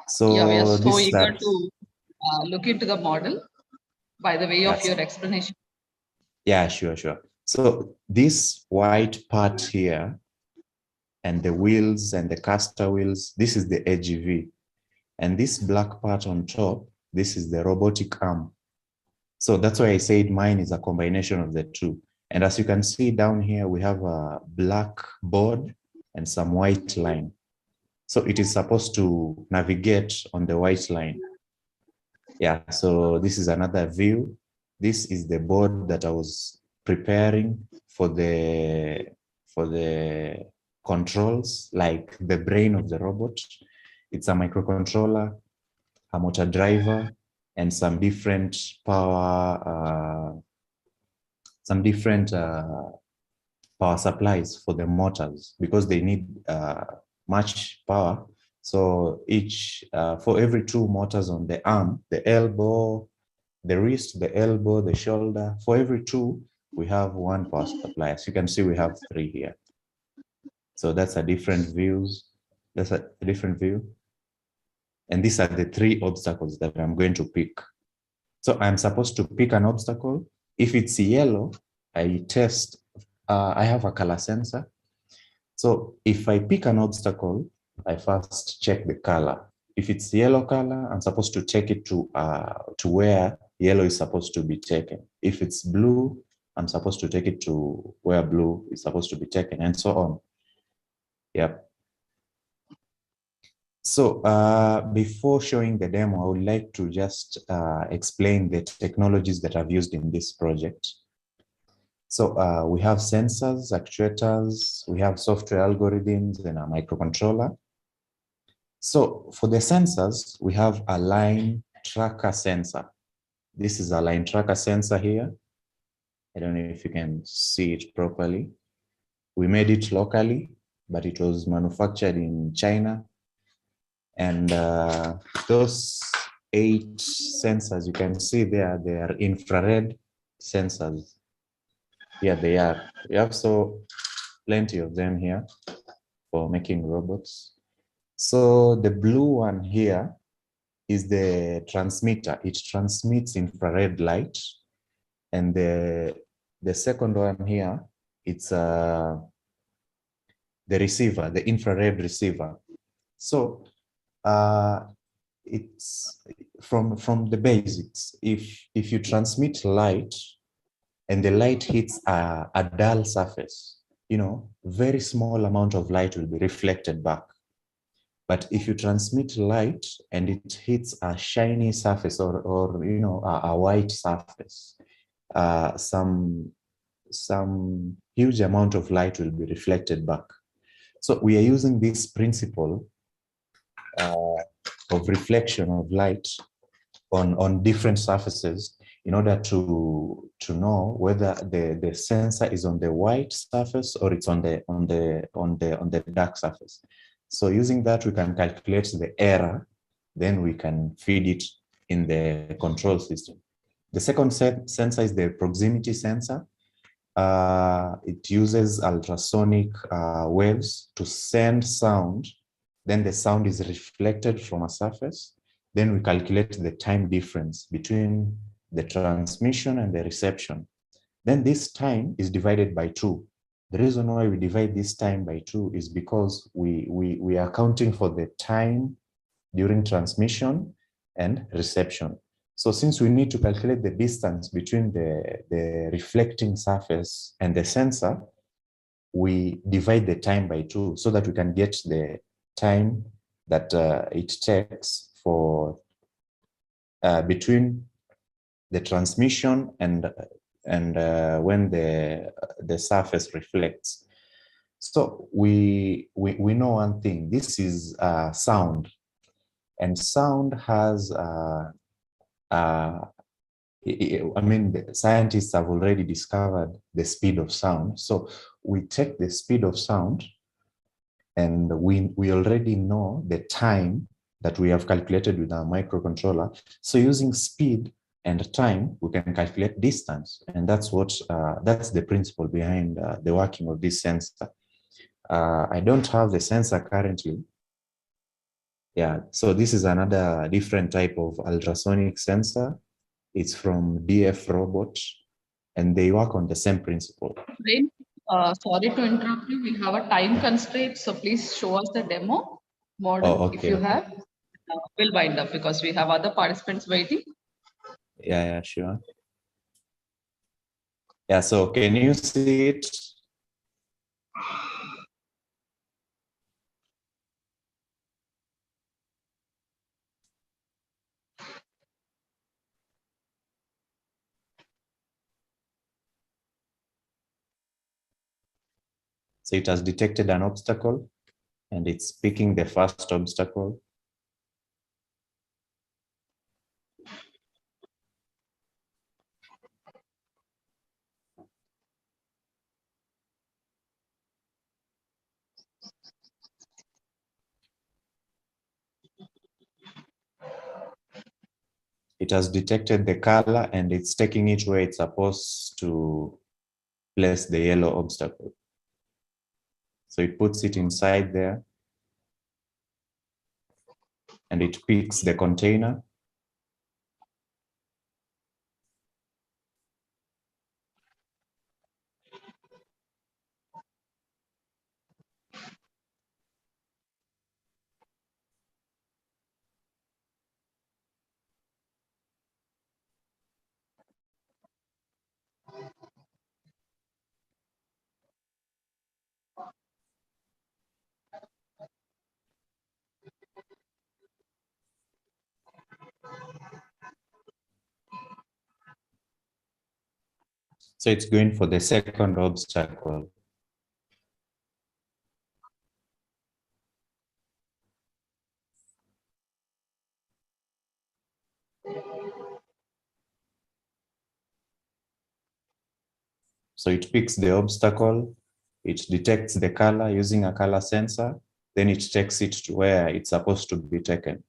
So yeah, we are so eager to look into the model by the way of your explanation. Yeah, sure. So this white part here and the wheels and the caster wheels, this is the AGV. And this black part on top, this is the robotic arm. So that's why I said mine is a combination of the 2. And as you can see down here, we have a black board and some white line. So it is supposed to navigate on the white line. Yeah, so this is another view. This is the board that I was preparing for the controls, like the brain of the robot. It's a microcontroller, a motor driver, and some different power supplies for the motors, because they need much power. So each for every 2 motors on the arm, the elbow, the wrist, the elbow, the shoulder. For every two, we have one power supply. As you can see, we have three here. So that's a different views. That's a different view. And these are the three obstacles that I'm going to pick. So I'm supposed to pick an obstacle. If it's yellow, I test, I have a color sensor. So if I pick an obstacle, I first check the color. If it's yellow color, I'm supposed to take it to where yellow is supposed to be taken. If it's blue, I'm supposed to take it to where blue is supposed to be taken, and so on. Yep. So before showing the demo, I would like to just explain the technologies that I've used in this project. So we have sensors, actuators, we have software algorithms, and a microcontroller. So for the sensors, we have a line tracker sensor. This is a line tracker sensor here. I don't know if you can see it properly. We made it locally, but it was manufactured in China. And those 8 sensors you can see there, they are infrared sensors. Here they are. We have so plenty of them here for making robots. So the blue one here is the transmitter. It transmits infrared light. And the second one here, it's the receiver, the infrared receiver. So it's from the basics. If you transmit light and the light hits a dull surface, you know, very small amount of light will be reflected back. But if you transmit light and it hits a shiny surface or you know, a white surface, some huge amount of light will be reflected back. So we are using this principle of reflection of light on different surfaces in order to know whether the sensor is on the white surface or it's on the dark surface. So using that, we can calculate the error, then we can feed it in the control system. The second sensor is the proximity sensor. It uses ultrasonic waves to send sound. Then the sound is reflected from a surface. Then we calculate the time difference between the transmission and the reception. Then this time is divided by 2. The reason why we divide this time by 2 is because we are counting for the time during transmission and reception. So since we need to calculate the distance between the reflecting surface and the sensor, we divide the time by 2 so that we can get the time that it takes for between the transmission and when the surface reflects. So we know one thing. This is sound, and sound has I mean, the scientists have already discovered the speed of sound. So we take the speed of sound, and we already know the time that we have calculated with our microcontroller. So using speed and time, we can calculate distance, and that's the principle behind the working of this sensor. I don't have the sensor currently. Yeah, so this is another different type of ultrasonic sensor. It's from DF Robot, and they work on the same principle. Sorry to interrupt you. We have a time constraint, so please show us the demo model if you have. We'll wind up because we have other participants waiting. Yeah, sure. Yeah, so can you see it? So it has detected an obstacle, and it's picking the first obstacle. It has detected the color and it's taking it where it's supposed to place the yellow obstacle. So it puts it inside there and it picks the container. So it's going for the second obstacle. So it picks the obstacle, it detects the color using a color sensor, then it takes it to where it's supposed to be taken.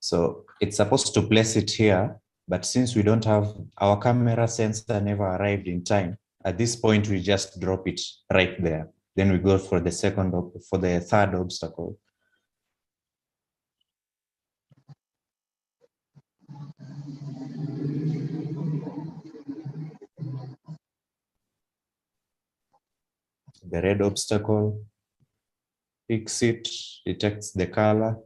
So it's supposed to place it here, but since we don't have, our camera sensor never arrived in time, at this point we just drop it right there. Then we go for the third obstacle. The red obstacle, picks it, detects the color.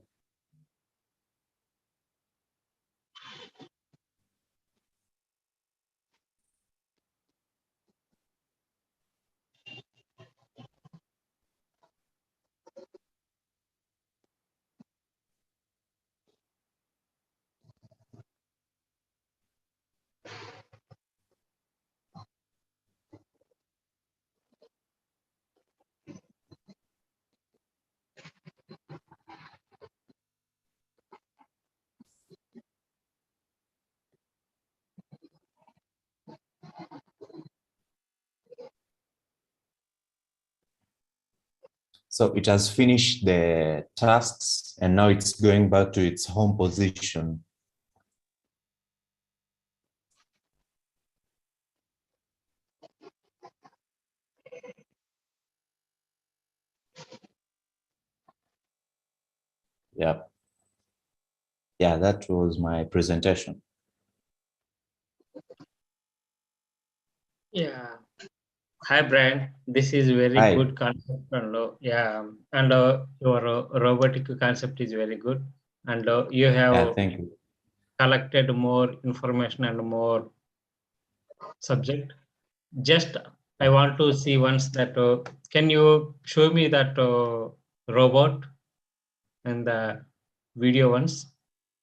So it has finished the tasks and now it's going back to its home position. Yeah. Yeah, that was my presentation. Yeah. Hi, Brian. This is very Hi. good concept. And, your robotic concept is very good. And you Yeah, have thank you. collected more information and more subject. Just I want to see once that can you show me that robot and the video once,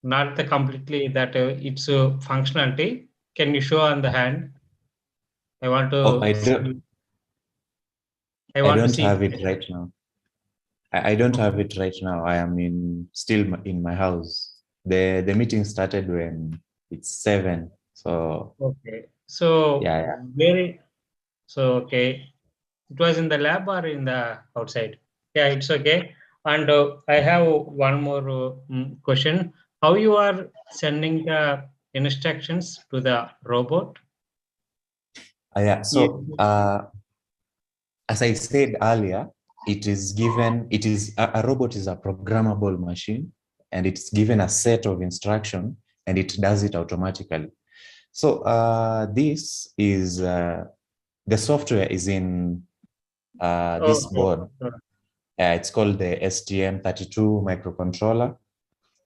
not the completely that it's functionality. Can you show on the hand? I want to Oh, I see. I I want to don't see. have it right now. I don't have it right now. I am still in my house. The meeting started when it's 7. So Okay. So yeah. very so okay. It was in the lab or in the outside? Yeah, it's okay. And I have one more question. How you are sending the instructions to the robot? Yeah. So as I said earlier, a robot is a programmable machine and it's given a set of instruction and it does it automatically. So this is the software is in this board. It's called the STM32 microcontroller,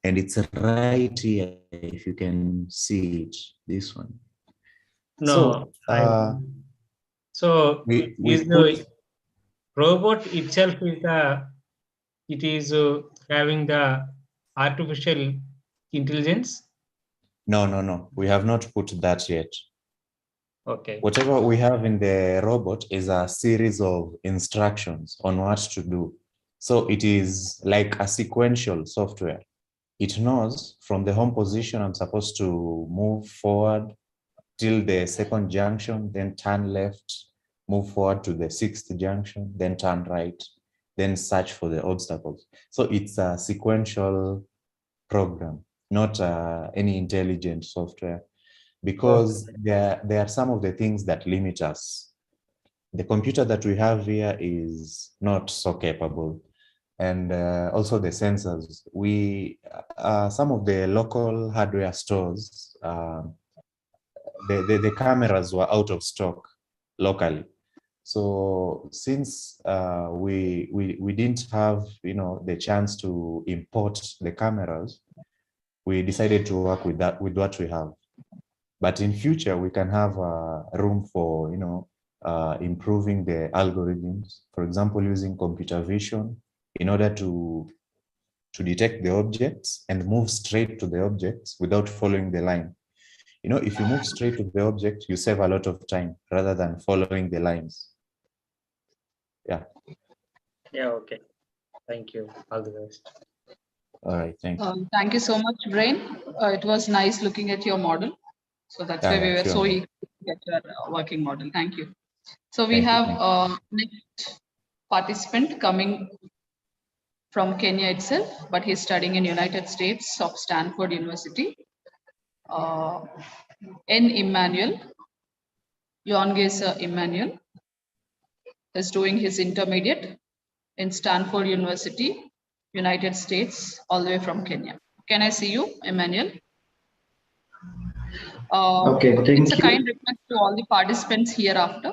and it's right here. If you can see it, this one. No, So so we is put. robot itself is having the artificial intelligence? No. We have not put that yet. Okay. Whatever we have in the robot is a series of instructions on what to do. So it is like a sequential software. It knows from the home position, I'm supposed to move forward till the second junction, then turn left, move forward to the sixth junction, then turn right, then search for the obstacles. So it's a sequential program, not any intelligent software, because there are some of the things that limit us. The computer that we have here is not so capable. And also the sensors. Some of the local hardware stores, the cameras were out of stock locally. So since we didn't have the chance to import the cameras, we decided to work with what we have. But in future, we can have room for improving the algorithms. For example, using computer vision in order to detect the objects and move straight to the objects without following the line. If you move straight to the object, you save a lot of time rather than following the lines. Yeah. Yeah, okay. Thank you. All the best. All right, thank you. Thank you so much, Brain. It was nice looking at your model. So that's why we were sure. so eager to get your working model. Thank you. So we Thank you, have next participant coming from Kenya itself, but he's studying in United States of Stanford University. N. Emmanuel, Yongesa Emmanuel, is doing his intermediate in Stanford University, United States, all the way from Kenya. Can I see you, Emmanuel? Okay, thank you. It's a kind request to all the participants hereafter.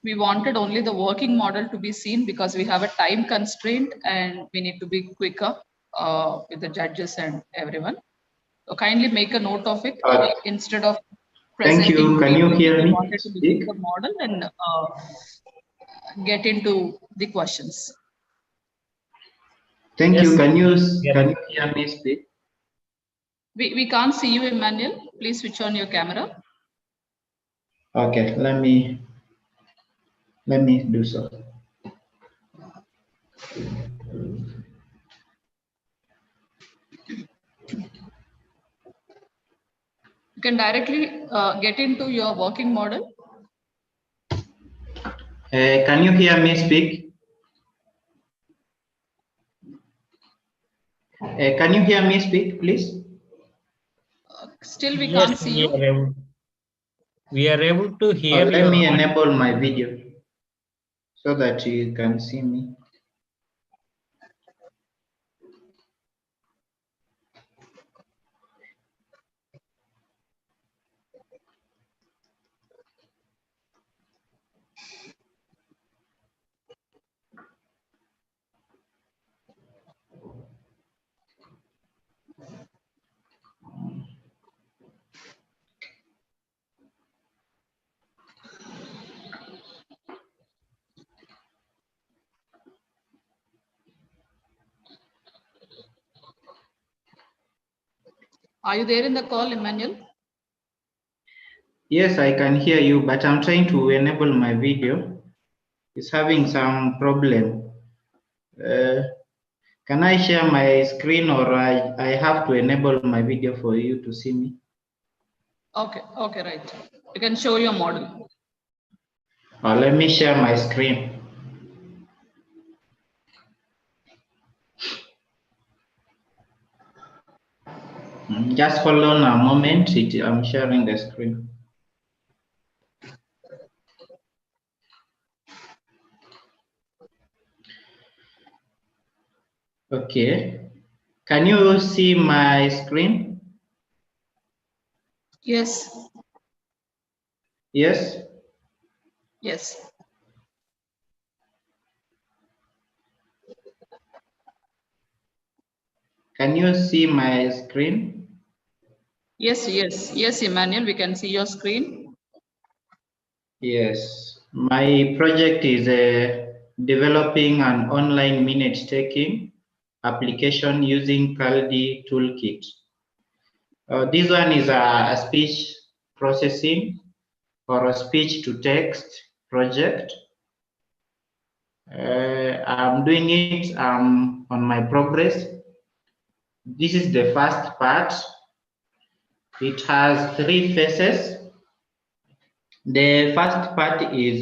We wanted only the working model to be seen because we have a time constraint and we need to be quicker with the judges and everyone. So kindly make a note of it instead of Thank you. Can you hear me? We wanted to look at the model and get into the questions. Thank Yes. you. Can you hear me speak? We can't see you, Emmanuel. Please switch on your camera. Okay, let me do so. You can directly get into your working model. Can you hear me speak? Can you hear me speak, please? Still, we Yes, can't see you. We are able to hear you. Let me enable my video so that you can see me. Are you there in the call, Emmanuel? Yes, I can hear you, but I'm trying to enable my video. It's having some problem. Can I share my screen, or I have to enable my video for you to see me? Okay, right. You can show your model. Let me share my screen. Just hold on a moment. I'm sharing the screen. Okay. Can you see my screen? Yes. Yes. Yes. Can you see my screen? Yes, Emmanuel, we can see your screen. Yes. My project is developing an online minute taking application using Kaldi Toolkit. This one is a speech processing or a speech to text project. I'm doing it on my progress. This is the first part. It has 3 phases. The first part is,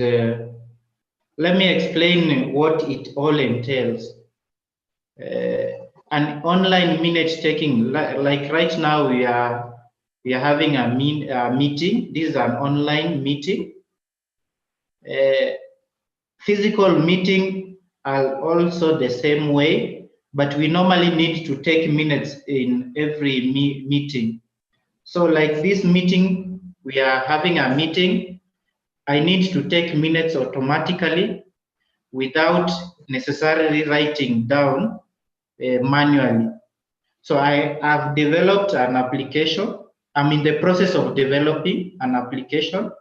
let me explain what it all entails. An online minute taking, like right now we are having a meeting. This is an online meeting. Physical meeting are also the same way, but we normally need to take minutes in every meeting. So like this meeting, we are having a meeting. I need to take minutes automatically without necessarily writing down manually. So I have developed an application. I'm in the process of developing an application,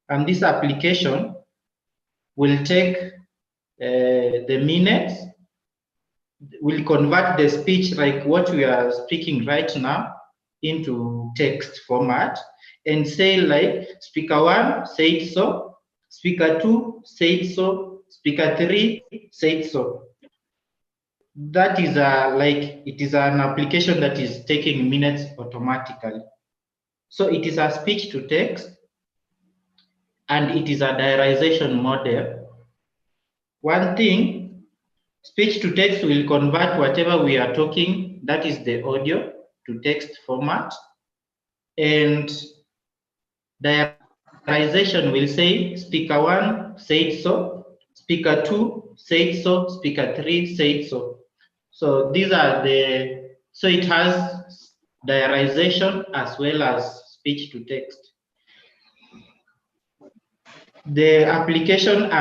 and this application will take the minutes, will convert the speech like what we are speaking right now into text format and say like speaker 1 said so, speaker 2 said so, speaker 3 said so. That is it is an application that is taking minutes automatically. So it is a speech to text and it is a diarization model. One thing, speech to text will convert whatever we are talking, that is the audio, to text format. And diarization will say speaker 1 said so, speaker 2 said so, speaker 3 said so. So these are so it has diarization as well as speech to text. The application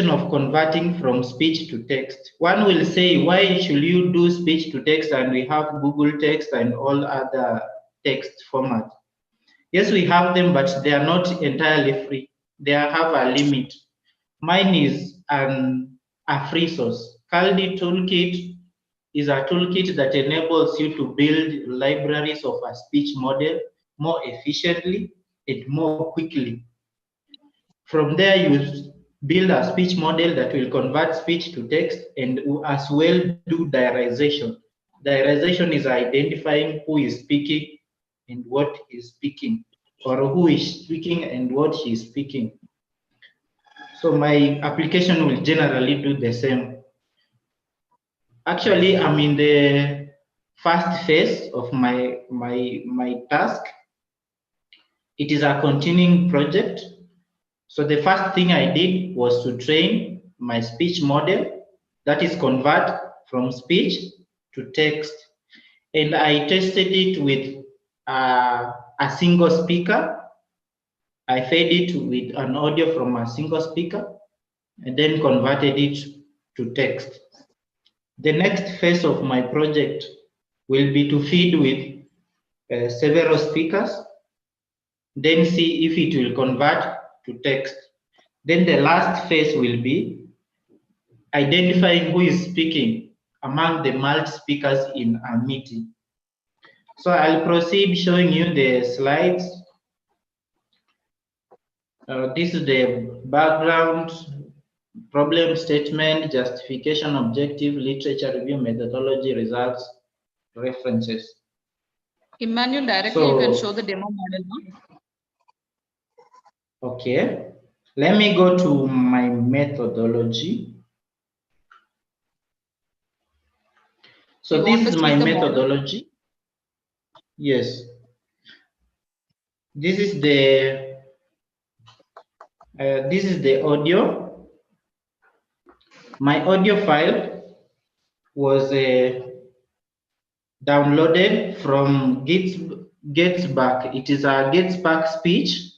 of converting from speech to text. One will say, why should you do speech to text and we have Google Text and all other text formats? Yes, we have them, but they are not entirely free. They have a limit. Mine is a free source. Kaldi Toolkit is a toolkit that enables you to build libraries of a speech model more efficiently and more quickly. From there, you build a speech model that will convert speech to text and as well do diarization. Diarization is identifying who is speaking and what is speaking, or who is speaking and what she is speaking. So my application will generally do the same. Actually, I'm in the first phase of my task. It is a continuing project. So the first thing I did was to train my speech model, that is convert from speech to text. And I tested it with a single speaker. I fed it with an audio from a single speaker and then converted it to text. The next phase of my project will be to feed with several speakers, then see if it will convert to text. Then the last phase will be identifying who is speaking among the multi speakers in a meeting. So I'll proceed showing you the slides. This is the background, problem statement, justification, objective, literature review, methodology, results, references. Emmanuel, directly you can show the demo model now. Okay, let me go to my methodology. So this is my methodology. Yes. This is the audio. My audio file was downloaded from Getback. It is a Getback speech.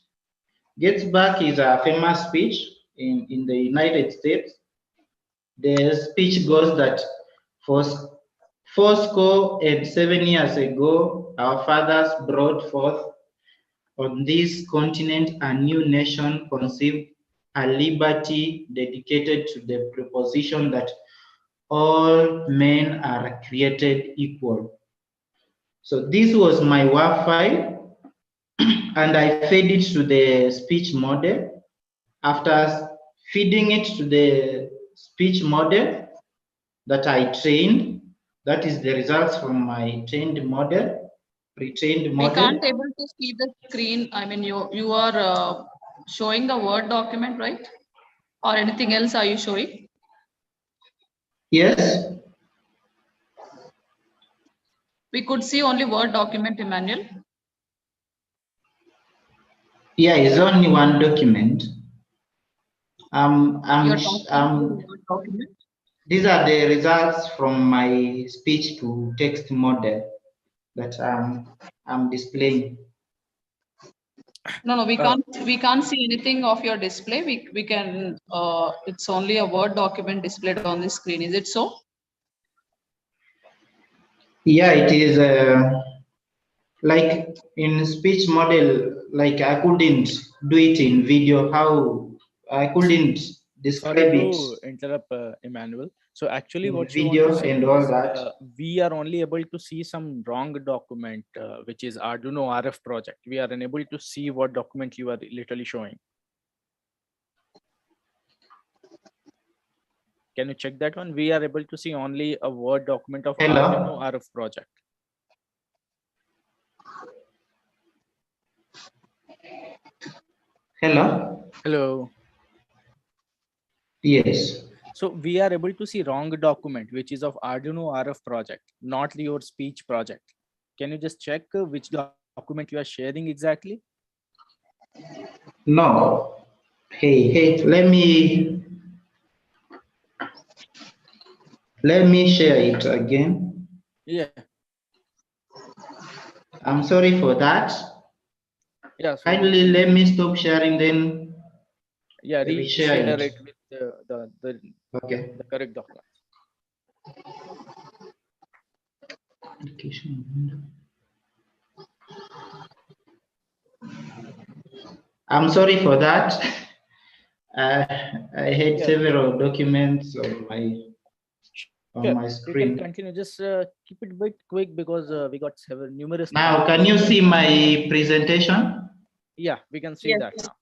Getback is a famous speech in the United States. The speech goes that for 7 years ago, our fathers brought forth on this continent a new nation conceived a liberty dedicated to the proposition that all men are created equal. So this was my WAV file, and I fed it to the speech model. After feeding it to the speech model that I trained, that is the results from my trained model, pre-trained We can't model. able to see the screen. I mean, you are showing the Word document, right? Or anything else are you showing? Yes. We could see only Word document, Emmanuel. Yeah, it's only one document. You're talking Word document. These are the results from my speech to text model that I'm displaying. No, we can't see anything of your display. We can it's only a Word document displayed on the screen. Is it so? Yeah, it is like in speech model, like I couldn't do it in video, how I couldn't describe Sorry it to interrupt, Emmanuel. So actually in what you want to video say and all is that. we are only able to see some wrong document, which is Arduino RF project. We are unable to see what document you are literally showing. Can you check that one? We are able to see only a Word document of Hello? Arduino RF project. Hello? Hello. Yes. So we are able to see wrong document, which is of Arduino RF project, not your speech project. Can you just check which document you are sharing exactly? No. Hey, let me share it again. Yeah. I'm sorry for that. Yeah. So Kindly let me stop sharing, then yeah, reshare reshare it. it with the correct document. I'm sorry for that. I had Yeah. several documents on my You screen. can continue. Just keep it a bit quick because we got numerous. Now, can you see my presentation? Yeah, we can see that now.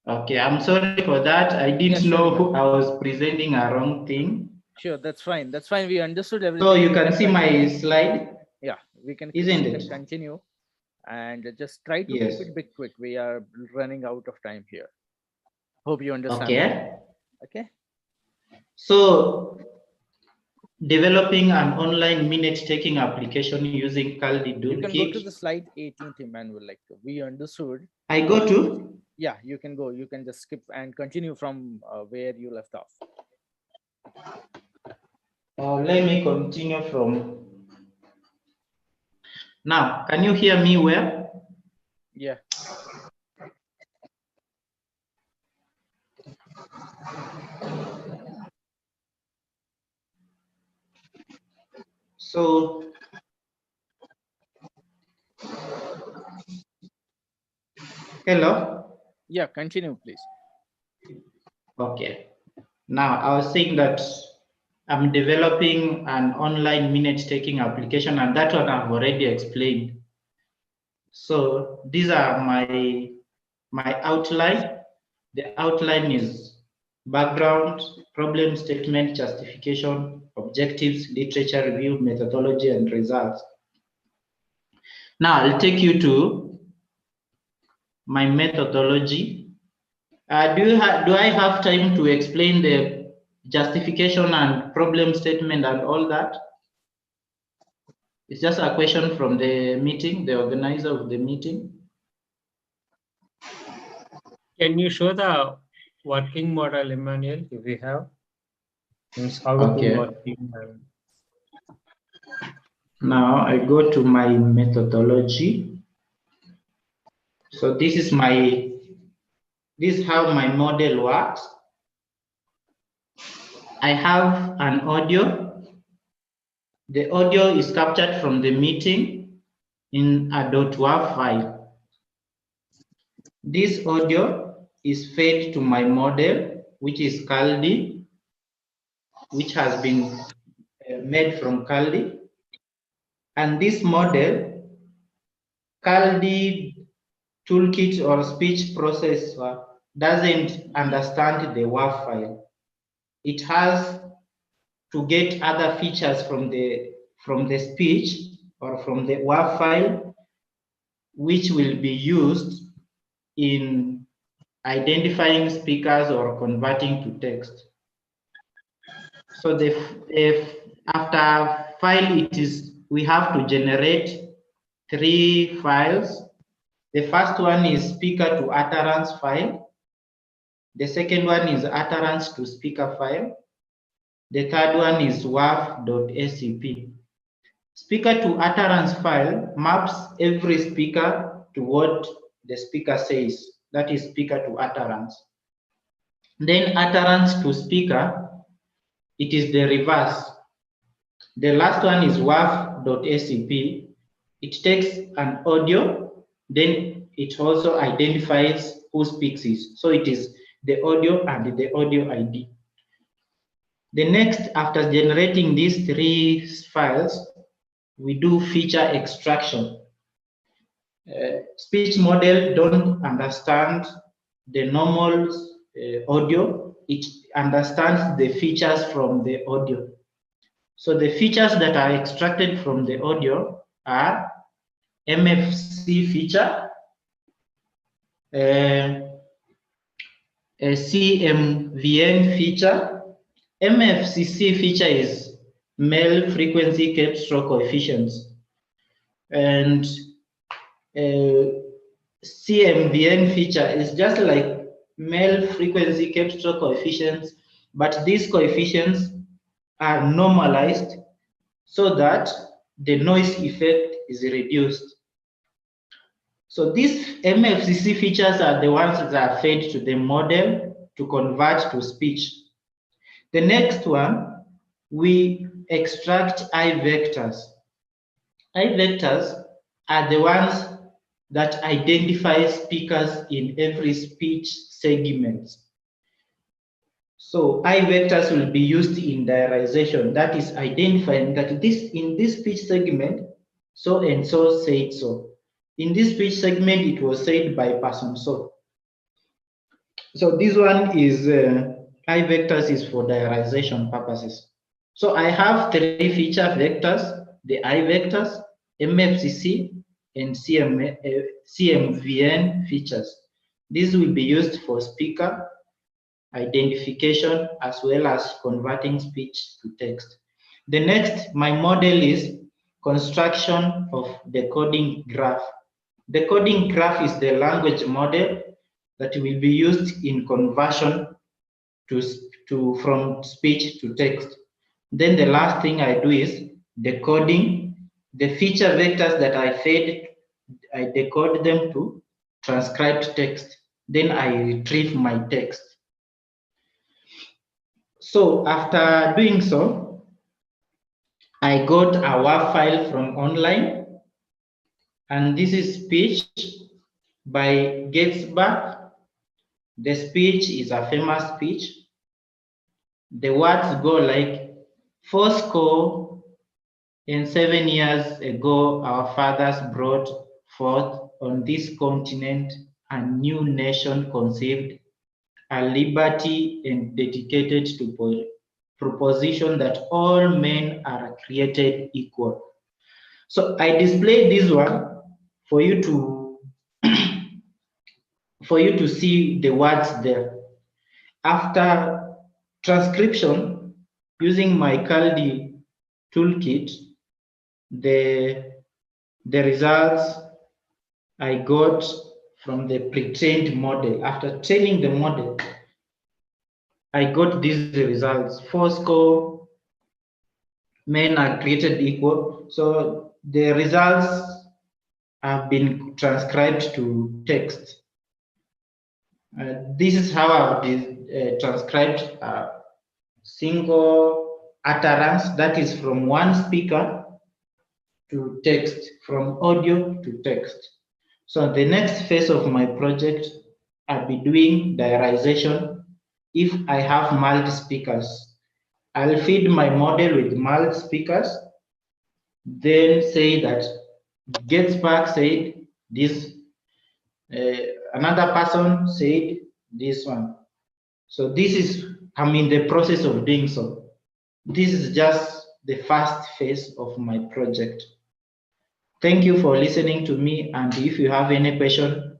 Okay, I'm sorry for that. I didn't Yeah, sure, know I was presenting a wrong thing. Sure, that's fine. That's fine. We understood everything. So you can see my slide? Yeah, we can, Isn't can it? continue and just try to Yes. keep it bit quick. We are running out of time here. Hope you understand. Okay. Okay. So developing an online minute-taking application using Kaldi You can go to Toolkit. the slide 18th, Emmanuel. Like we understood. I go to? Yeah, you can go. You can just skip and continue from where you left off. Let me continue from. Now, can you hear me well? Yeah. So hello? Yeah, continue, please. Okay. Now, I was saying that I'm developing an online minute-taking application, and that one I've already explained. So these are my outline. The outline is background, problem statement, justification, objectives, literature review, methodology, and results. Now I'll take you to my methodology. Do I have time to explain the justification and problem statement and all that? It's just a question from the meeting, the organizer of the meeting. Can you show the working model, Emmanuel, if we have? Means how Okay. it is working. Now I go to my methodology. So this is how my model works. I have an audio. The audio is captured from the meeting in a .wav file. This audio is fed to my model, which is Caldi, which has been made from Caldi. And this model, Caldi toolkit or speech processor, doesn't understand the WAV file. It has to get other features from the speech or from the WAV file, which will be used in identifying speakers or converting to text. So after file, we have to generate 3 files. The first one is speaker to utterance file. The second one is utterance to speaker file. The third one is WAV.scp. Speaker to utterance file maps every speaker to what the speaker says. That is speaker to utterance. Then utterance to speaker, it is the reverse. The last one is WAV.scp. It takes an audio, then it also identifies who speaks it. So it is the audio and the audio ID. The next, after generating these 3 files, we do feature extraction. Speech model don't understand the normal audio. It understands the features from the audio. So the features that are extracted from the audio are MFC feature, a CMVN feature. MFCC feature is male frequency capture coefficients, and CMVN feature is just like male frequency capture coefficients, but these coefficients are normalized so that the noise effect is reduced. So these MFCC features are the ones that are fed to the model to convert to speech. The next one, we extract I vectors. I vectors are the ones that identify speakers in every speech segment. So I vectors will be used in diarization, that is identifying that in this speech segment, so and so said so. In this speech segment, it was said by person so. So this one is I vectors is for diarization purposes. So I have 3 feature vectors: the I vectors, MFCC, and CMVN features. These will be used for speaker identification as well as converting speech to text. The next, my model is construction of decoding graph. Decoding graph is the language model that will be used in conversion from speech to text. Then the last thing I do is decoding the feature vectors that I fed. I decode them to transcribed text. Then I retrieve my text. So after doing so, I got a WAV file from online, and this is speech by Getzbach. The speech is a famous speech. The words go like, 4 and 7 years ago, our fathers brought forth on this continent a new nation conceived, a liberty and dedicated to proposition that all men are created equal. So I displayed this one for you to see the words there. After transcription, using my Caldi toolkit, the results I got from the pre-trained model. After training the model, I got these results. 4 men are created equal. So the results have been transcribed to text. This is how I've transcribed a single utterance, that is from one speaker to text, from audio to text. So the next phase of my project I'll be doing diarization. If I have mild speakers, I'll feed my model with mild speakers, then say that gets back said this, another person said this one. So this is, I'm in the process of doing so. This is just the first phase of my project. Thank you for listening to me, and if you have any question,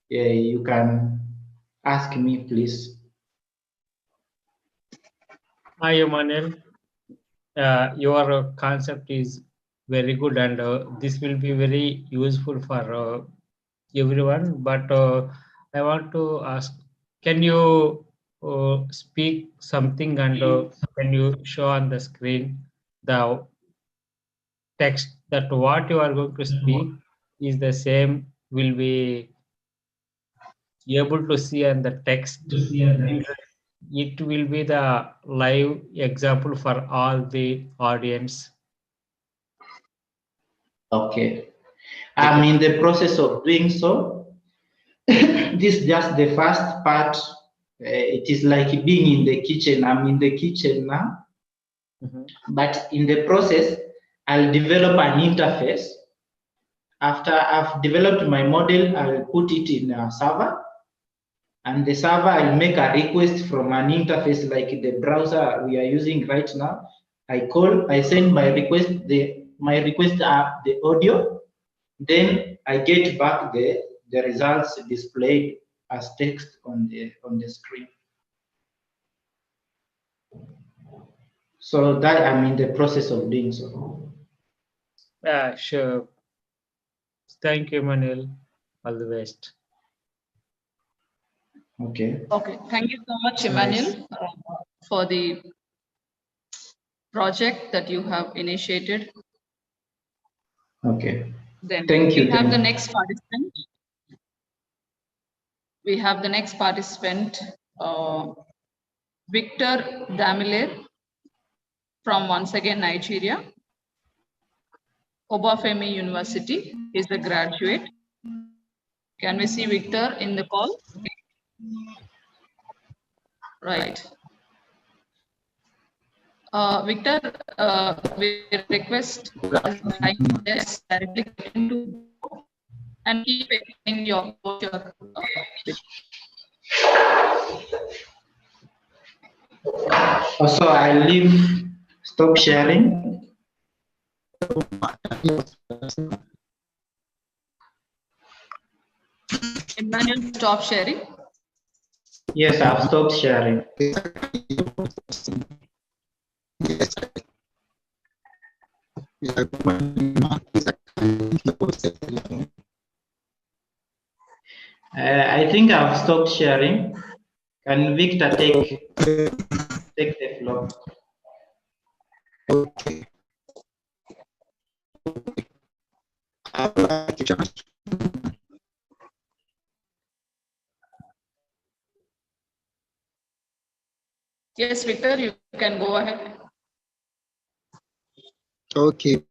you can ask me, please. Hi, Emmanuel. Your concept is very good, and this will be very useful for everyone. But I want to ask, can you speak something, and can you show on the screen the text that what you are going to speak is the same, will be able to see on the text, and it will be the live example for all the audience. Okay. I'm in the process of doing so. This is just the first part. It is like being in the kitchen. I'm in the kitchen now. But in the process, I'll develop an interface. After I've developed my model, I'll put it in a server. And the server, I'll make a request from an interface like the browser we are using right now. I send my request, my request are the audio. Then I get back the results displayed as text on the screen. So that I'm in the process of doing so. Sure. Thank you, Emmanuel. All the best. Okay. Okay, thank you so much, Emmanuel, for the project that you have initiated. Okay. Then Thank you. we have the next participant. We have the next participant, Victor Damile from once again Nigeria, Obafemi University. Is a graduate. Can we see Victor in the call? Right. Victor, we request yes, directly into and keep in your posture. Also, I leave, stop sharing. Emmanuel, stop sharing. Yes, I've stopped sharing. I think I've stopped sharing. Can Victor take the floor? Okay. Yes, Victor, you can go ahead. Okay.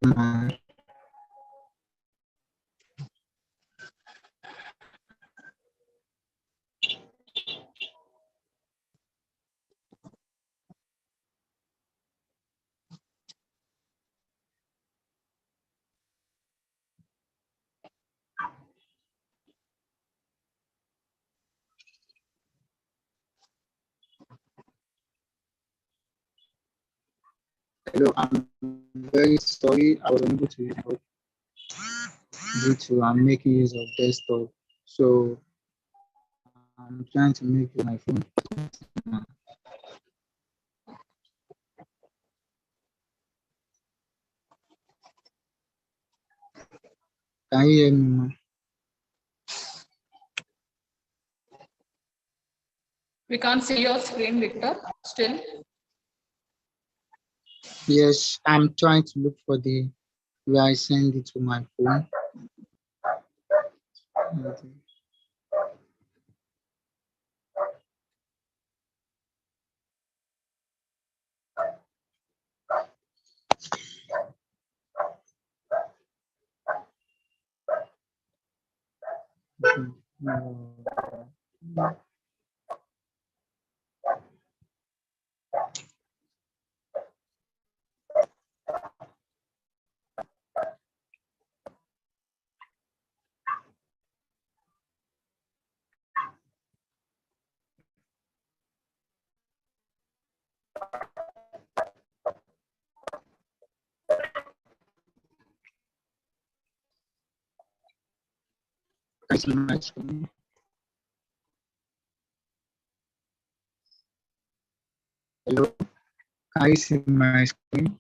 Hello, I'm very sorry I was unable to help due to I'm making use of desktop. So I'm trying to make my phone. Can you hear me, ma? We can't see your screen, Victor, still. Yes, I'm trying to look for the where I send it to my phone. Okay. I see my screen. Hello, I see my screen.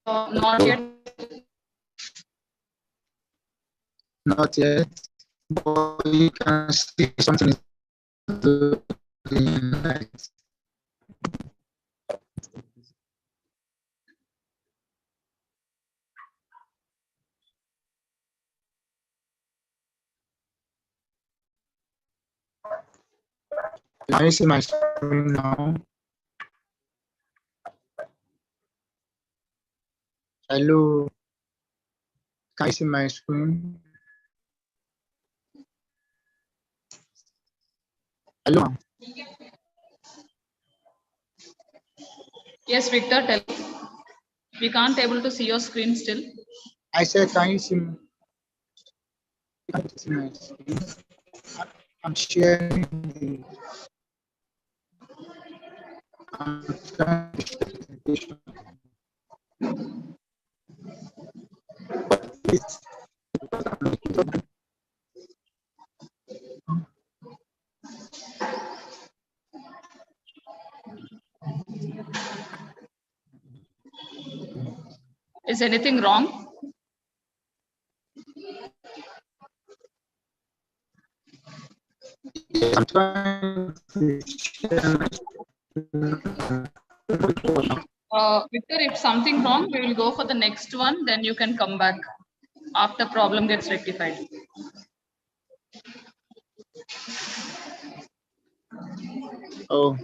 Not yet. Not yet, but you can see something is doing right. Can you see my screen now? Hello, can you see my screen? Hello. Yes, Victor, tell. We can't able to see your screen still. I said, can you see my screen? I'm sharing the trying to share the presentation. Is anything wrong? I'm trying to share my screen. Victor, if something wrong, we will go for the next one. Then you can come back after problem gets rectified. Oh,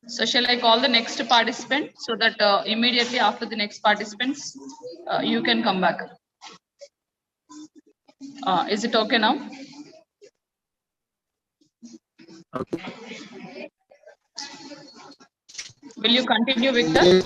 So shall I call the next participant so that immediately after the next participants, you can come back. Is it okay now? okay. Will you continue, Victor?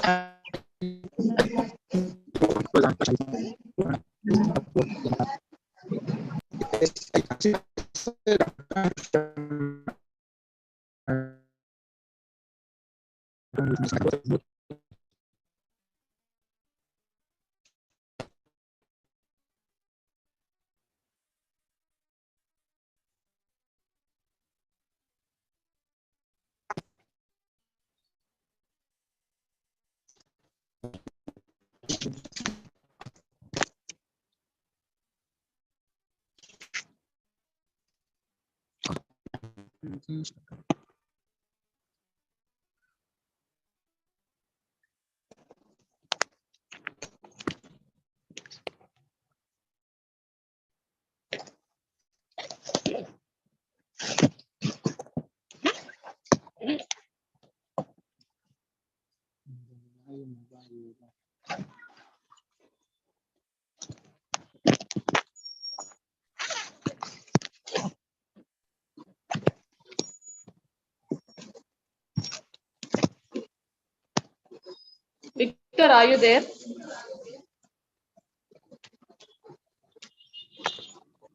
Victor, are you there?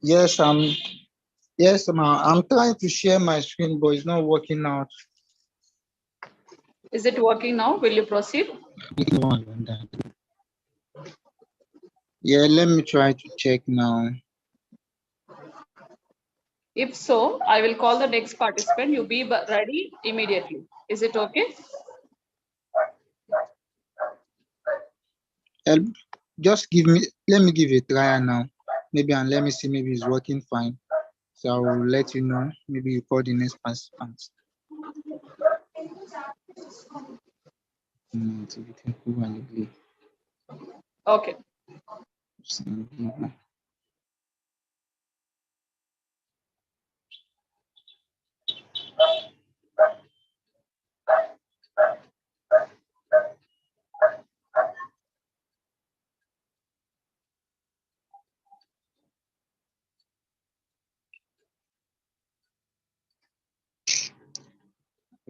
Yes, yes, ma'am. I'm trying to share my screen, but it's not working out. Is it working now? Will you proceed? Yeah, let me try to check now. If so, I will call the next participant. You be ready immediately. Is it okay? Just let me give it a try now. Maybe, and let me see, maybe it's working fine. So I will let you know. Maybe you call the next participant. Okay.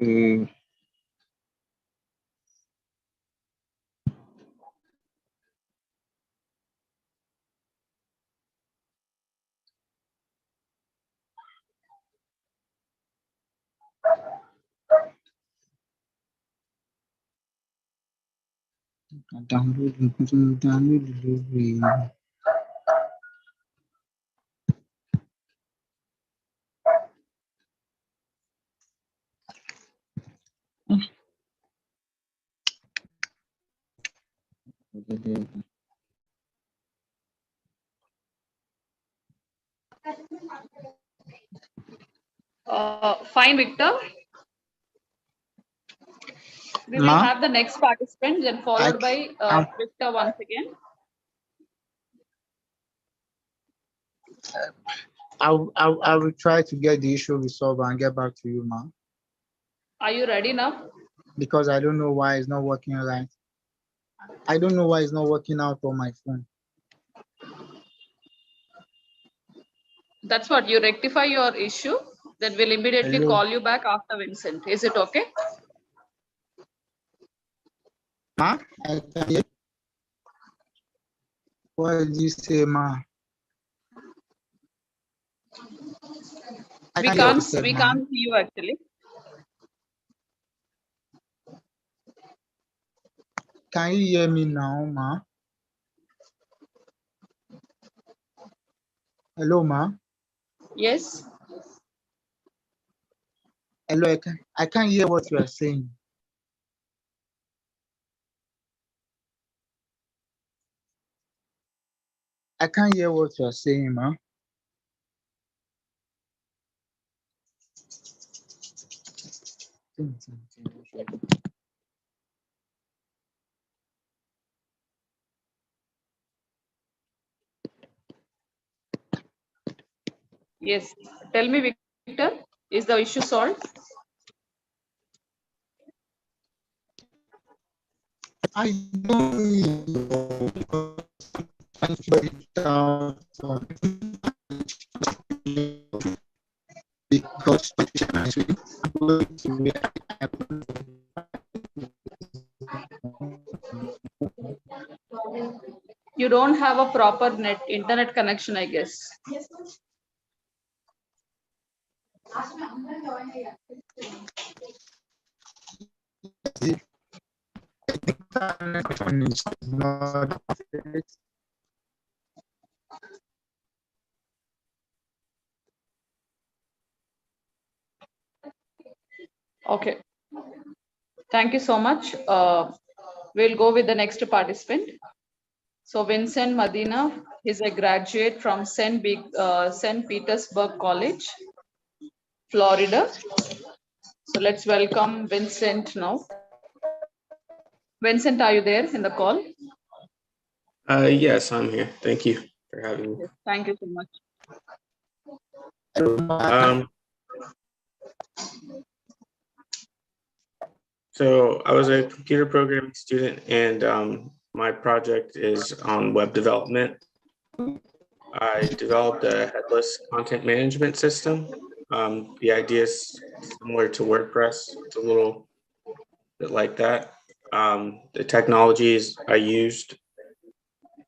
Uh, download delivery. Fine, Victor. We will Ma, have the next participant, then followed by Victor once again. I will try to get the issue resolved and get back to you, ma. Are you ready now? Because I don't know why it's not working right. I don't know why it's not working out on my phone. That's what you rectify your issue. Then we'll immediately Hello. call you back after Vincent. Is it okay? Ma, I can hear. What did you say, ma? We can't see you actually. Can you hear me now, ma? Hello, ma. Yes. Hello, I can't hear what you are saying. I can't hear what you are saying, ma. Yes. Tell me, Victor, is the issue solved? I don't know. Because You don't have a proper internet connection, I guess. Okay. Thank you so much. We'll go with the next participant. So Vincent Medina is a graduate from St. Petersburg College, Florida. So let's welcome Vincent now. Vincent, are you there in the call? Yes, I'm here. Thank you for having me. Yes, thank you so much. So I was a computer programming student, and my project is on web development. I developed a headless content management system. The idea is similar to WordPress. It's a little bit like that. The technologies I used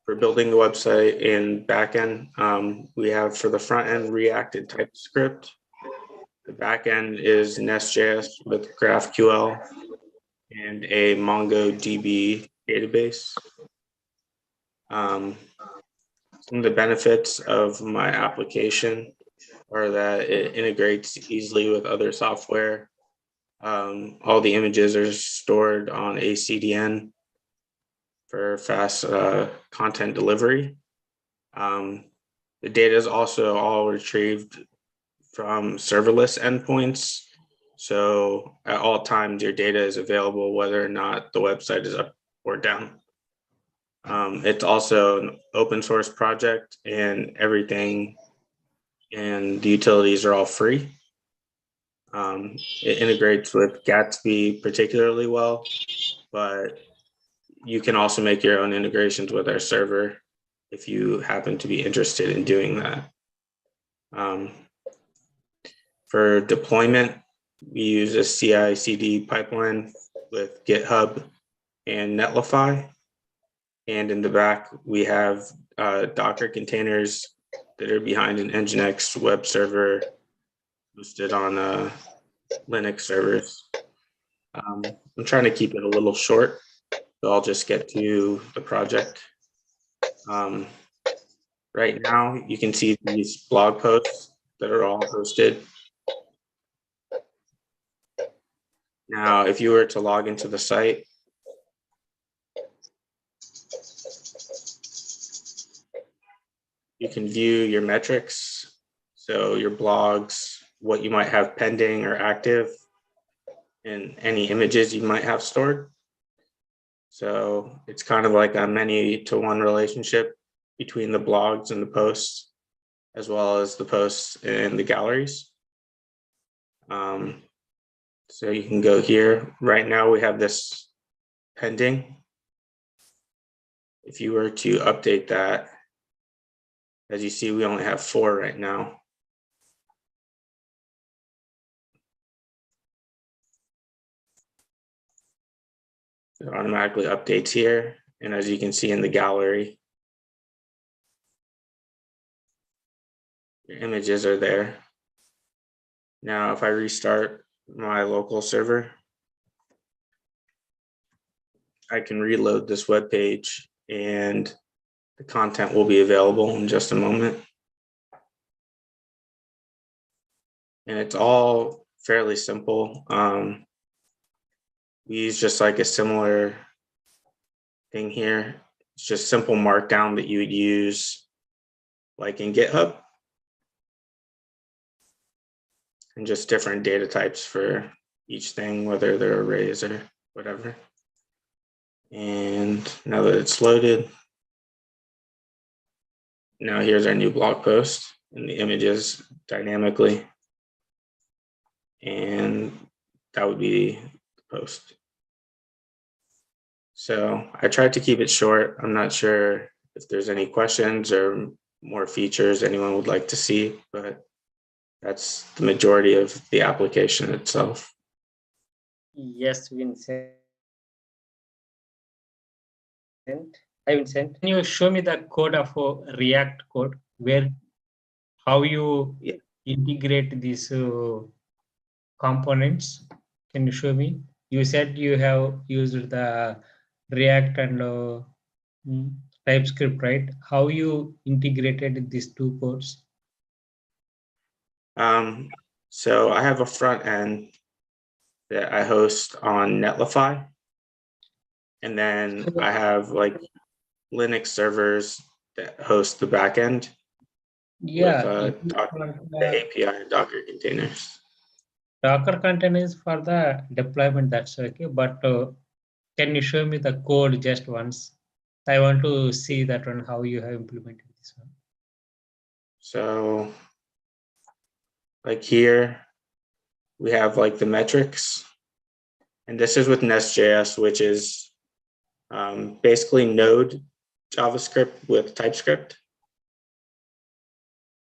for building the website in backend, we have for the front end React and TypeScript. The backend is Nest.js with GraphQL and a MongoDB database. Some of the benefits of my application are that it integrates easily with other software. All the images are stored on a CDN for fast content delivery. The data is also all retrieved from serverless endpoints. So at all times, your data is available whether or not the website is up or down. It's also an open source project, and everything and the utilities are all free. It integrates with Gatsby particularly well, but you can also make your own integrations with our server if you happen to be interested in doing that. For deployment, We use a CI/CD pipeline with GitHub and Netlify. And in the back, we have Docker containers that are behind an Nginx web server hosted on Linux servers. I'm trying to keep it a little short, so I'll just get to the project. Right now, you can see these blog posts that are all hosted. Now, if you were to log into the site, you can view your metrics, so your blogs, what you might have pending or active, and any images you might have stored. So it's kind of like a many-to-one relationship between the blogs and the posts, as well as the posts and the galleries. So you can go here. Right now we have this pending. If you were to update that, as you see, we only have 4 right now. It automatically updates here. And as you can see in the gallery, your images are there. Now, if I restart my local server, I can reload this web page and the content will be available in just a moment. And it's all fairly simple. We use just like a similar thing here. It's just simple markdown that you would use like in GitHub. And just different data types for each thing, whether they're arrays or whatever. And now that it's loaded, now here's our new blog post and the images dynamically. And that would be the post. So I tried to keep it short. I'm not sure if there's any questions or more features anyone would like to see, but that's the majority of the application itself. Yes, Vincent. Hi, Vincent. Can you show me the code of React code where how you integrate these components? Can you show me? You said you have used the React and TypeScript, right? How you integrated these 2 codes? So I have a front end that I host on Netlify. And then I have like Linux servers that host the backend with the API and Docker containers. Docker containers for the deployment, that's okay. But can you show me the code just once? I want to see that one, how you have implemented this one. So like here, we have like the metrics. And this is with Nest.js, which is basically Node JavaScript with TypeScript.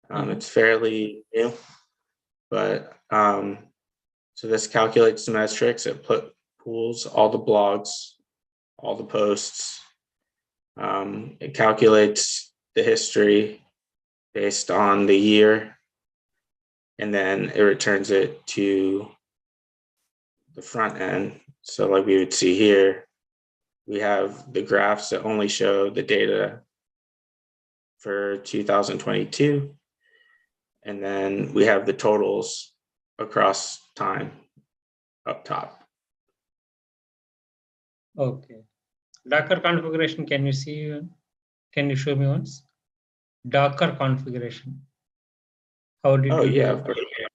It's fairly new, but so this calculates the metrics. It pulls all the blogs, all the posts. It calculates the history based on the year, and then it returns it to the front end. So like we would see here, we have the graphs that only show the data for 2022. And then we have the totals across time up top. Okay. Docker configuration, can you see? Can you show me once? Docker configuration. How did you do it?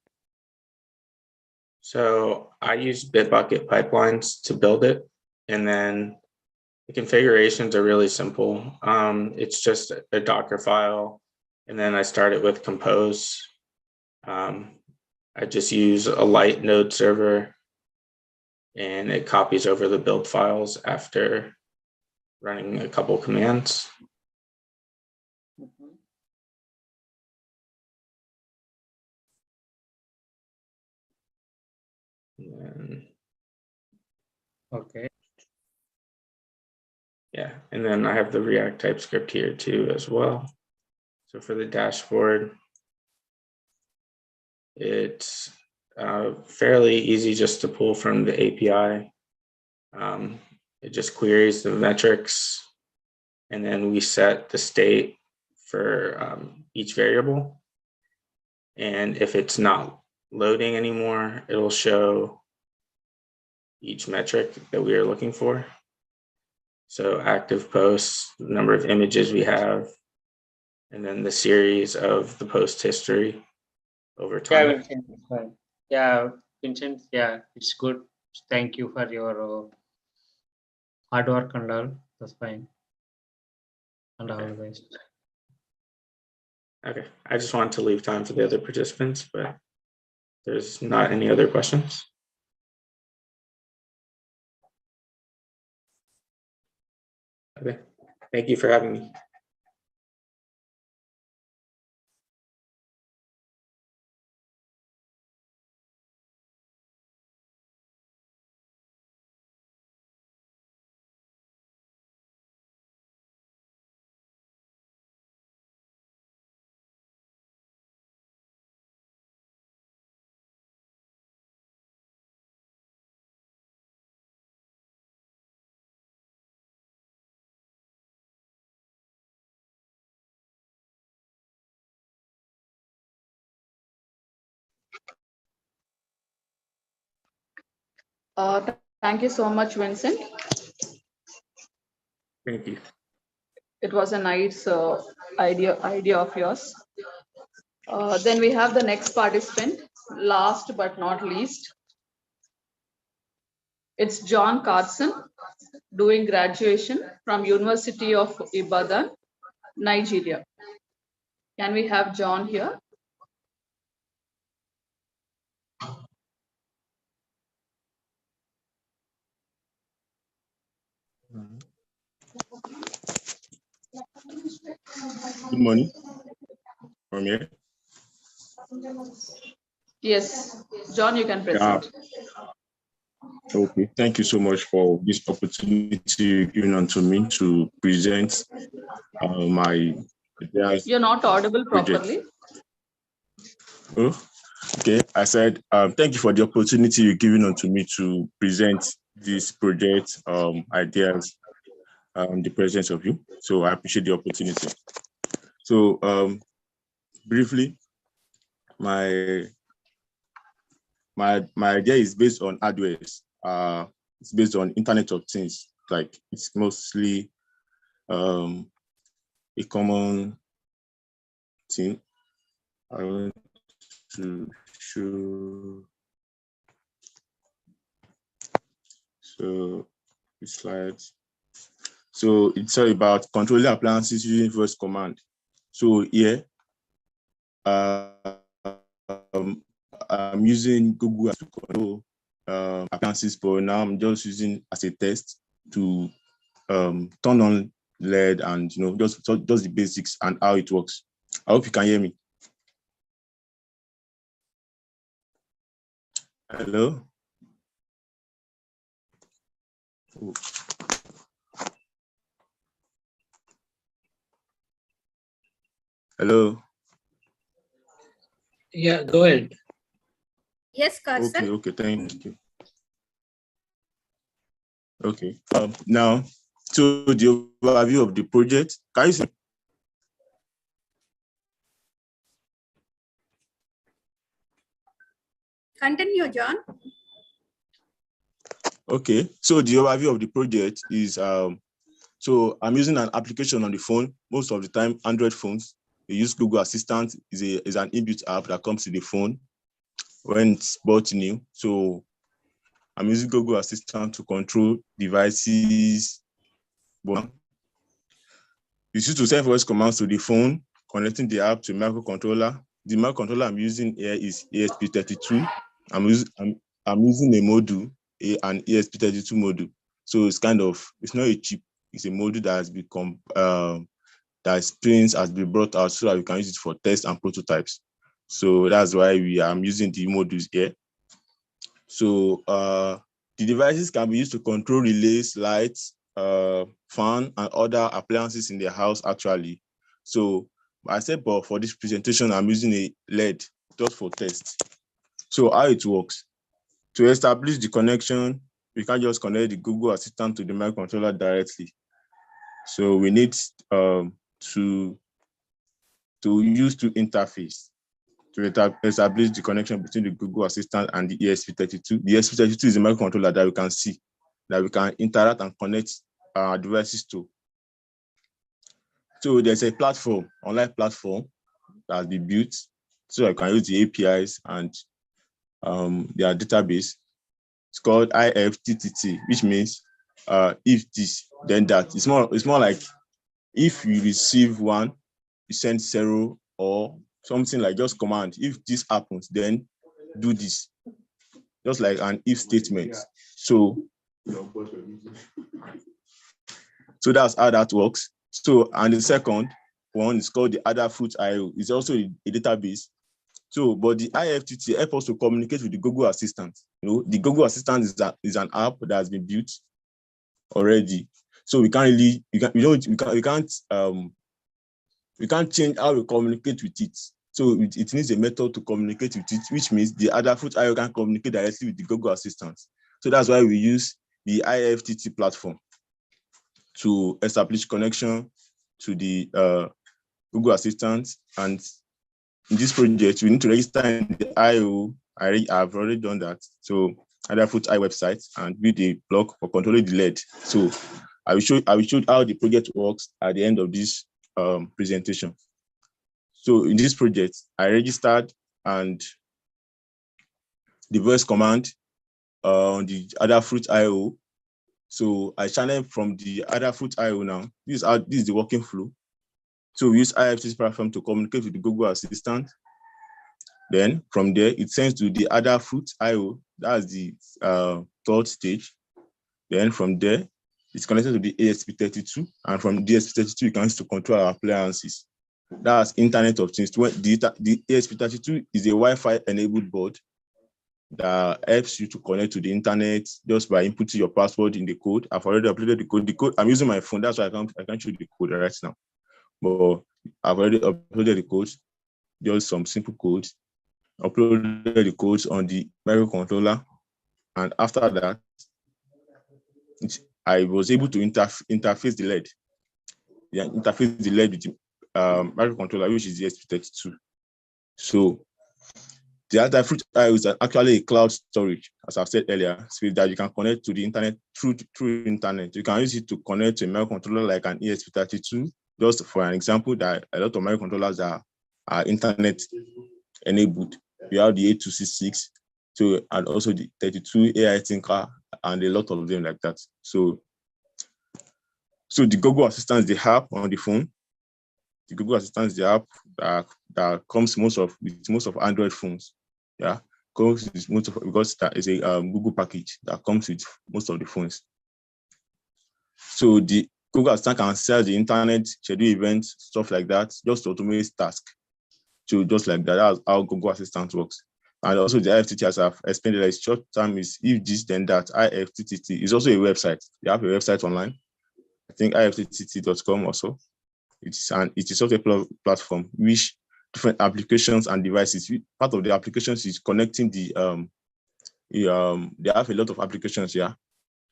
So I use Bitbucket pipelines to build it. And then the configurations are really simple. It's just a Docker file. And then I start it with Compose. I just use a light node server and it copies over the build files after running a couple commands. Okay. Yeah, and then I have the React TypeScript here too as well. So for the dashboard, it's fairly easy just to pull from the API. It just queries the metrics, and then we set the state for each variable. And if it's not loading anymore, it'll show each metric that we are looking for. So active posts, the number of images we have, and then the series of the post history over Yeah, time. Vincent, it's fine. Yeah, Vincent, yeah, it's good. Thank you for your hard work and all. That's fine. And all the best. Okay, I just wanted to leave time for the other participants, but there's not any other questions. Okay, thank you for having me. Thank you so much, Vincent. Thank you. It was a nice idea of yours. Then we have the next participant, last but not least. It's John Carson, doing graduation from University of Ibadan, Nigeria. Can we have John here? Good morning. From here. Yes, John, you can present. Okay, thank you so much for this opportunity given unto me to present my ideas. You're not audible project. properly. Oh, okay. I said, thank you for the opportunity you're giving unto me to present this project ideas in the presence of you. So I appreciate the opportunity. So briefly, my idea is based on hardware. It's based on Internet of Things. Like it's mostly a common thing. I want to show. So the slides. So it's all about controlling appliances using voice command. So here, I'm using Google to control appliances, but now I'm just using as a test to turn on LED and just the basics and how it works. I hope you can hear me. Hello. Oh. Hello. Yeah, go ahead. Yes, Carson. Okay, thank you. Okay. Now, so the overview of the project. Can you see? Continue, John. Okay. So the overview of the project is so I'm using an application on the phone. Most of the time, Android phones, they use Google Assistant. Is an inbuilt app that comes to the phone when it's bought new. So I'm using Google Assistant to control devices. It's used to send voice commands to the phone, connecting the app to microcontroller. The microcontroller I'm using here is ESP32. I'm using a module, an ESP32 module. So it's not a chip, it's a module that has become, that experience has been brought out so that we can use it for tests and prototypes. So that's why I'm using the modules here. So The devices can be used to control relays, lights, fan, and other appliances in the house actually. So I said, but for this presentation, I'm using a LED just for test. So how it works? To establish the connection, we can't just connect the Google Assistant to the microcontroller directly. So we need to use two interface to establish the connection between the Google Assistant and the ESP32. The ESP32 is a microcontroller that we can see, that we can interact and connect our devices to. So there's a platform, online platform that has been built, so I can use the APIs and their database. It's called IFTTT, which means if this, then that. It's more like if you receive one, you send 0 or something like just command. If this happens, then do this. Just like an if statement. So that's how that works. So, and the second one is called the Adafruit.io. It's also a database. So, but the IFTTT helps us to communicate with the Google Assistant. You know, the Google Assistant is an app that has been built already. So we can't really, we can't change how we communicate with it. So it needs a method to communicate with it, which means the Adafruit.io can communicate directly with the Google Assistant. So that's why we use the IFTTT platform to establish connection to the Google Assistant. And in this project, we need to register in the IO. I've already done that. So Adafruit.io website and build a block for controlling the LED. So I will show how the project works at the end of this presentation. So in this project, I registered and the voice command on the Adafruit.io. So I channel from the Adafruit.io now. This is the working flow. So we use IFTTT platform to communicate with the Google Assistant. Then from there, it sends to the Adafruit.io. That's the third stage. Then from there, it's connected to the ESP32. And from the ESP32, you can use to control our appliances. That's Internet of Things. The ESP32 is a Wi-Fi enabled board that helps you to connect to the internet just by inputting your password in the code. I've already uploaded the code. The code, I'm using my phone, that's why I can't show the code right now. But I've already uploaded the code, just some simple codes. Uploaded the codes on the microcontroller, and after that, I was able to interface the LED. Yeah, interface the LED with the microcontroller, which is the ESP32. So the Adafruit.io is actually a cloud storage, as I've said earlier, so that you can connect to the internet through internet. You can use it to connect to a microcontroller like an ESP32. Just for an example, that a lot of microcontrollers are internet enabled. We have the 8266, so and also the 32 AI Thinker, and a lot of them like that. So the Google Assistant is the app on the phone. The Google Assistant is the app that comes with most of Android phones. Yeah, comes with most of, because that is a Google package that comes with most of the phones. So the Google Assistant can search the internet, schedule events, stuff like that, just to automate tasks. So just like that, that's how Google Assistant works. And also the IFTTT, as I've explained, like short term is if this, then that. IFTTT is also a website. You have a website online. I think ifttt.com also. It is also a platform which different applications and devices. Part of the applications is connecting they have a lot of applications here.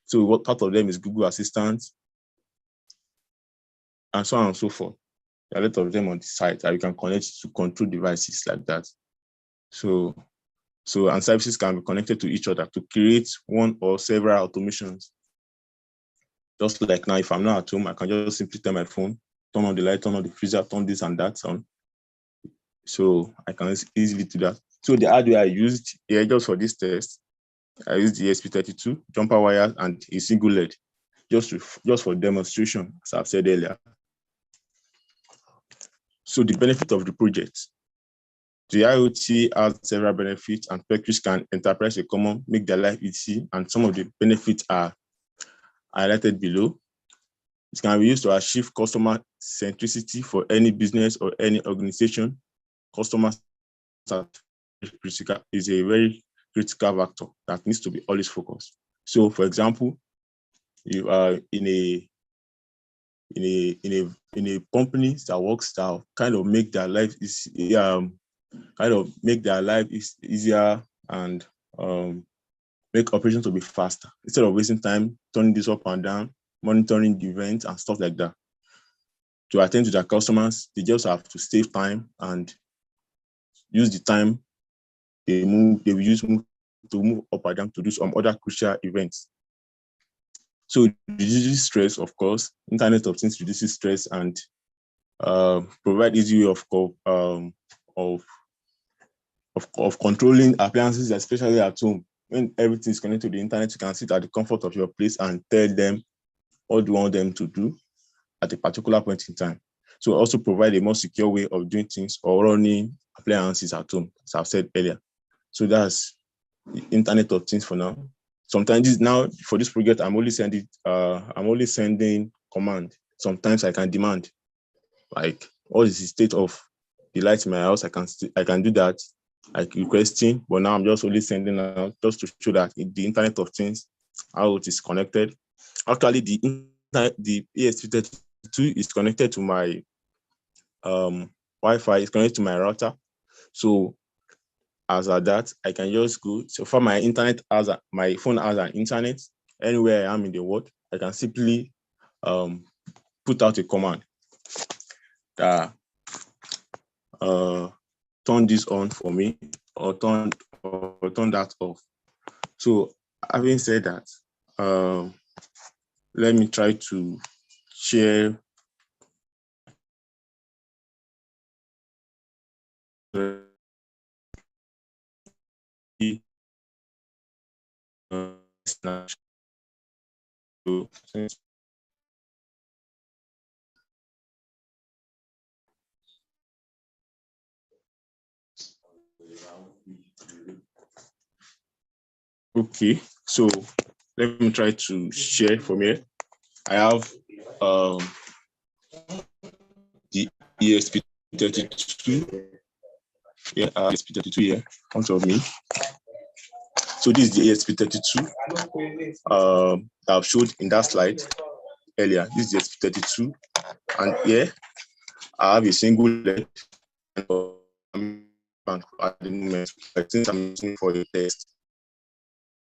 So what part of them is Google Assistant and so on and so forth. There are a lot of them on the site that you can connect to control devices like that. So and services can be connected to each other to create one or several automations. Just like now, if I'm not at home, I can just simply tell my phone, turn on the light, turn on the freezer, turn this and that on. So I can easily do that. So the hardware I used here just for this test, I used the ESP32, jumper wires, and a single LED, just for demonstration, as I've said earlier. So the benefit of the project. The IoT has several benefits, and PECs can enterprise a common, make their life easy, and some of the benefits are highlighted below. It can be used to achieve customer centricity for any business or any organization. Customer is a very critical factor that needs to be always focused. So, for example, you are in a company that works that kind of make their life is easier and make operations to be faster instead of wasting time turning this up and down, monitoring the events and stuff like that. To attend to their customers, they just have to save time and use the time they will use to move up and down to do some other crucial events. So it reduces stress, of course. Internet of Things reduces stress and provide easy way of controlling appliances, especially at home. When everything is connected to the internet, you can sit at the comfort of your place and tell them what you want them to do at a particular point in time. So also provide a more secure way of doing things or running appliances at home, as I've said earlier. So that's the Internet of Things for now. Sometimes now for this project, I'm only sending command. Sometimes I can demand, like, what is the state of the light in my house? I can do that, like requesting, but now I'm just only sending out just to show that the Internet of Things, how it is connected. Actually, the ESP32 is connected to my Wi-Fi, is connected to my router. So as at that, I can just go. So for my my phone has an internet, anywhere I am in the world, I can simply put out a command that turn this on for me or turn that off. So having said that, let me try to share okay, so let me try to share from here. I have the ESP32. Yeah, ESP32 here in front of me. So this is the ESP32 that I've showed in that slide earlier. This is the ESP32, and here I have a single LED at the moment. I think I'm using for a test.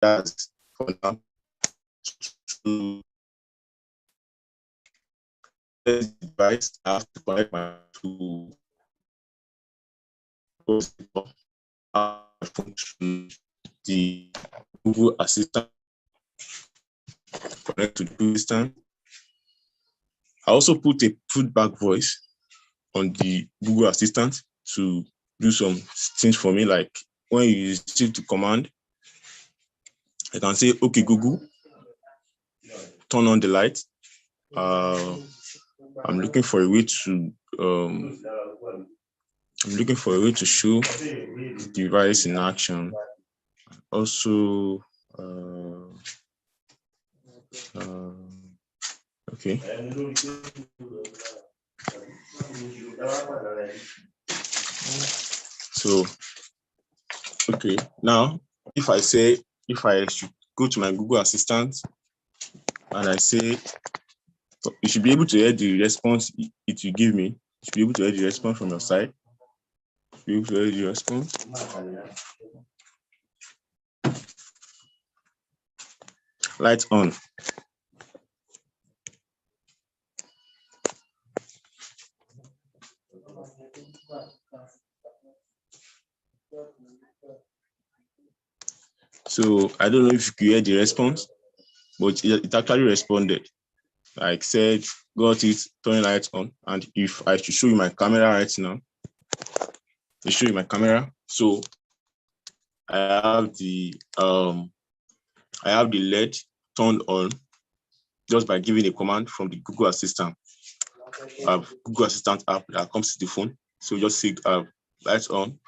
That's for now. To this device, I have to connect my phone to the Google Assistant. Connect to the Google Assistant. I also put a feedback voice on the Google Assistant to do some things for me, like when you receive the command, I can say, "Okay, Google, turn on the light." I'm looking for a way to show the device in action. Also, okay. So, okay, now if I should go to my Google Assistant and I say, you should be able to hear the response it will give me. You should be able to hear the response from your side. Be able to hear the response. Lights on. So I don't know if you could hear the response, but it actually responded. Like said, got it, turn lights on. And if I should show you my camera right now, I'll show you my camera. So I have the LED turned on just by giving a command from the Google Assistant. Google Assistant app that comes to the phone. So just say lights on.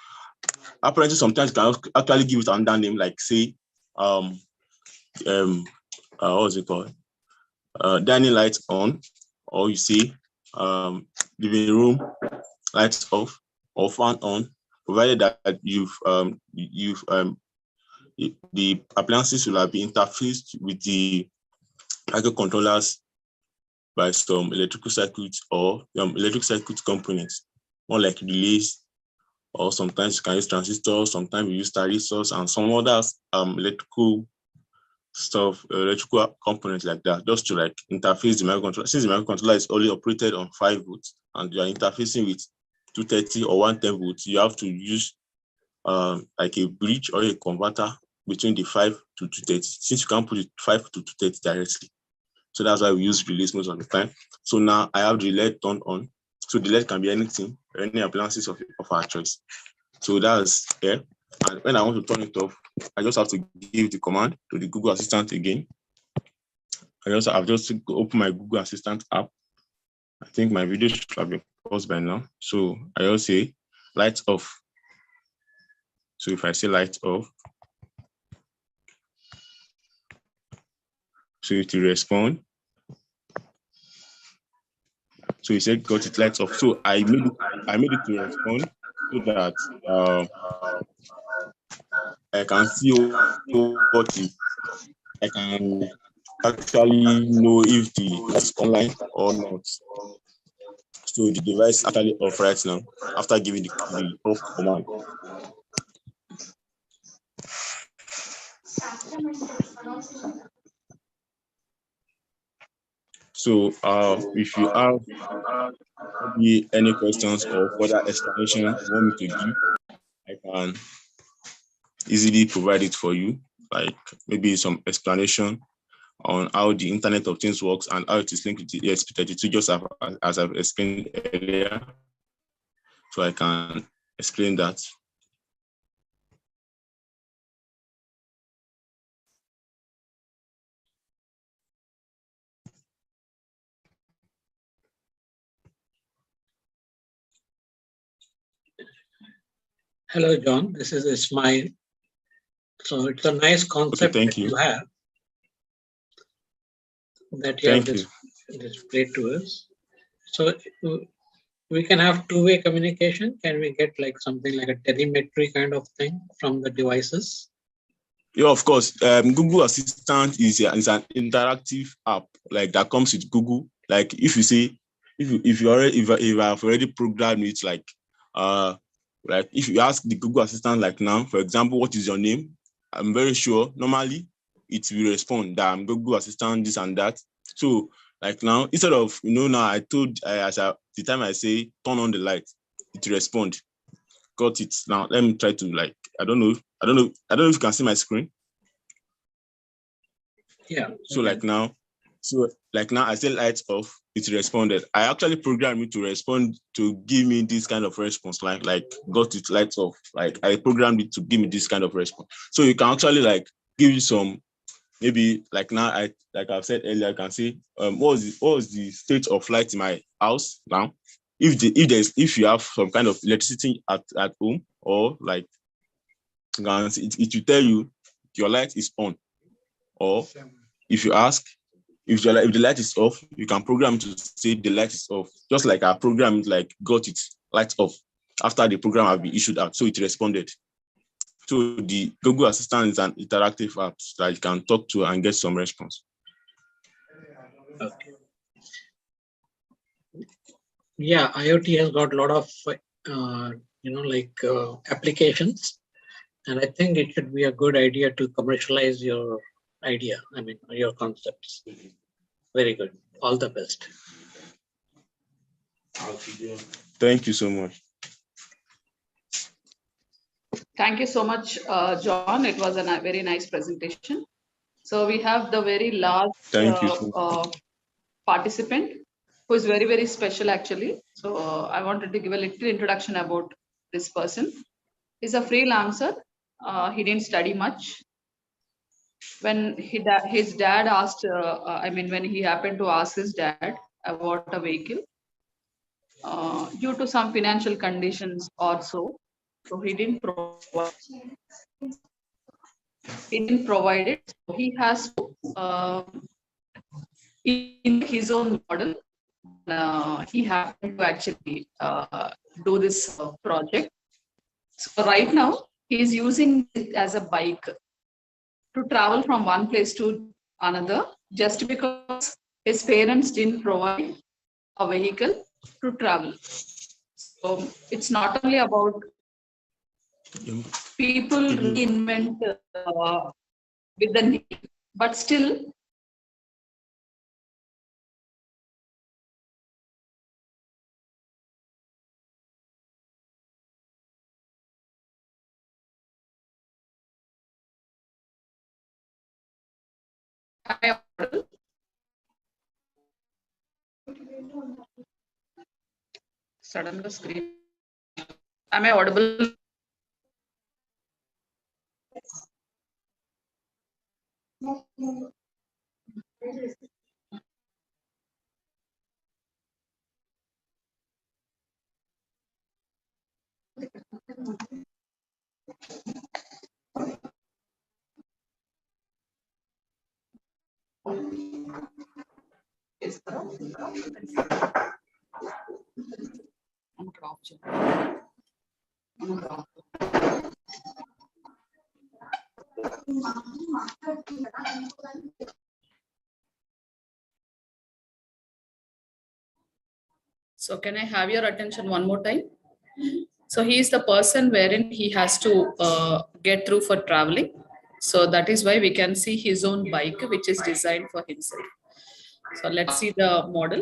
Apparently, sometimes you can actually give it another name, like say, what's it called? Dining lights on, or you say, living room lights off, or fan on, provided that you've the appliances will have been interfaced with the microcontrollers by some electrical circuits or electric circuit components, more like relays, or sometimes you can use transistors, sometimes we use thyrisors and some other electrical stuff, electrical components like that, just to like interface the microcontroller. Since the microcontroller is only operated on 5 volts and you are interfacing with 230 or 110 volts, you have to use like a bridge or a converter between the 5 to 230, since you can't put it 5 to 230 directly. So that's why we use relays most of the time. So now I have the LED turned on. So the LED can be anything, any appliances of our choice. So that's there. And when I want to turn it off, I just have to give the command to the Google Assistant again. I've just opened my Google Assistant app. I think my video should have been paused by now. So I just say lights off. So if I say lights off, so it will respond. So he said, got it, lights off. So I made it to respond so that I can see what is. I can actually know if the light is online or not. So the device is actually off right now after giving the off command. So if you have any questions or further explanation you want me to give, I can easily provide it for you, like maybe some explanation on how the Internet of Things works and how it is linked with the ESP32, just as I've explained earlier. So I can explain that. Hello, John. This is Ismail. So it's a nice concept that you have displayed to us. So we can have two-way communication. Can we get like something like a telemetry kind of thing from the devices? Yeah, of course. Google Assistant is an interactive app like that comes with Google. Like if you say, if you have already programmed it, like if you ask the Google Assistant, like now, for example, what is your name? I'm very sure normally it will respond that I'm Google Assistant, this and that. So like now, instead of, now I told the time I say turn on the light, it will respond. Got it. Now let me try to I don't know if you can see my screen. Yeah. So now I say lights off, it responded. I actually programmed it to respond to give me this kind of response, like got it, lights off. Like I programmed it to give me this kind of response. So you can actually give you some, maybe now I've said earlier, I can say what was the state of light in my house now. If you have some kind of electricity at home, or it will tell you your light is on. Or if you ask if the light is off, you can program to say the light is off. Just like our program got it, lights off, after the program has been issued out. So it responded. So the Google Assistant is an interactive app that you can talk to and get some response. Okay. Yeah, IoT has got a lot of applications, and I think it should be a good idea to commercialize your idea. Your concepts. Very good. All the best. Thank you so much. Thank you so much, John. It was a very nice presentation. So we have the very last participant, who is very, very special actually. So I wanted to give a little introduction about this person. He's a freelancer. He didn't study much. When his dad asked, when he happened to ask his dad about a vehicle, due to some financial conditions or so he didn't provide it. So he has to in his own model. He happened to actually do this project. So right now he is using it as a bike. to travel from one place to another just because his parents didn't provide a vehicle to travel. So it's not only about people reinvent with the need, but still sudden screen. Am I audible? So can I have your attention one more time? So he is the person wherein he has to get through for traveling. So that is why we can see his own bike, which is designed for himself. So let's see the model.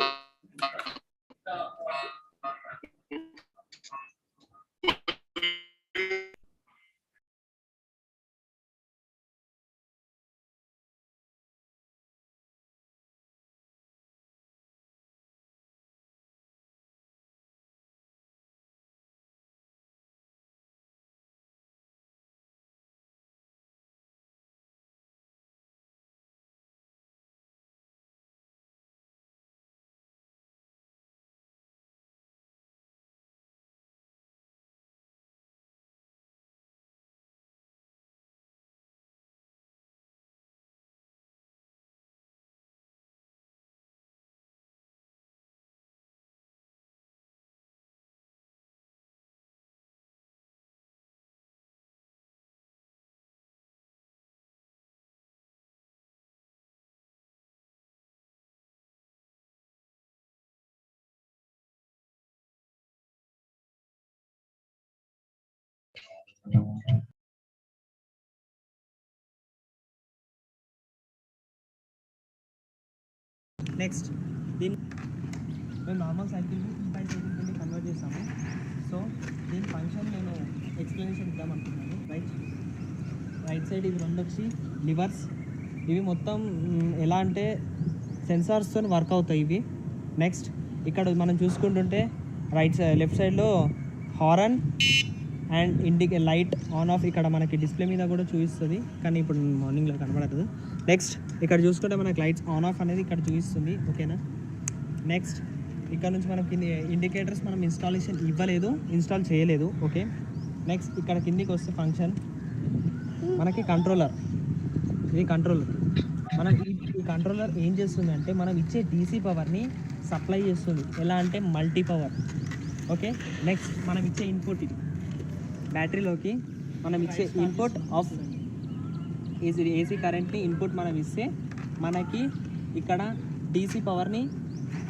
Next దీన్ని మేము normal సైకిల్ని ఈ cycle కింద convert చేస్తాము. So దీని function నేను explanation ఇద్దామనుకున్నాను. Right side ఇవి రెండు వచ్చి లివర్స్. ఇవి మొత్తం ఎలా అంటే సెన్సార్స్తో వర్క్ అవుతాయి ఇవి. నెక్స్ట్ ఇక్కడ మనం చూసుకుంటుంటే లెఫ్ట్ సైడ్లో horn and light on off ఇక్కడ మనకి డిస్ప్లే మీద కూడా చూపిస్తుంది, కానీ ఇప్పుడు మార్నింగ్లో కనబడదు. నెక్స్ట్ ఇక్కడ చూసుకుంటే మనకి లైట్స్ ఆన్ ఆఫ్ అనేది ఇక్కడ చూపిస్తుంది. ఓకేనా. నెక్స్ట్ ఇక్కడ నుంచి మనకి ఇండికేటర్స్ మనం ఇన్స్టాల్ చేయలేదు. ఓకే. నెక్స్ట్ ఇక్కడ కిందికి వస్తే ఫంక్షన్ మనకి కంట్రోలర్. ఇది కంట్రోలర్. మనకి ఈ కంట్రోలర్ ఏం చేస్తుంది అంటే మనం ఇచ్చే డీసీ పవర్ని సప్లై చేస్తుంది. ఎలా అంటే మల్టీ పవర్. ఓకే. నెక్స్ట్ మనం ఇచ్చే ఇన్పుట్ ఇది బ్యాటరీలోకి మనం ఇచ్చే ఇన్పుట్ ఆఫ్ ఏసీ కరెంట్ని ఇన్పుట్ మనం ఇస్తే మనకి ఇక్కడ డీసీ పవర్ని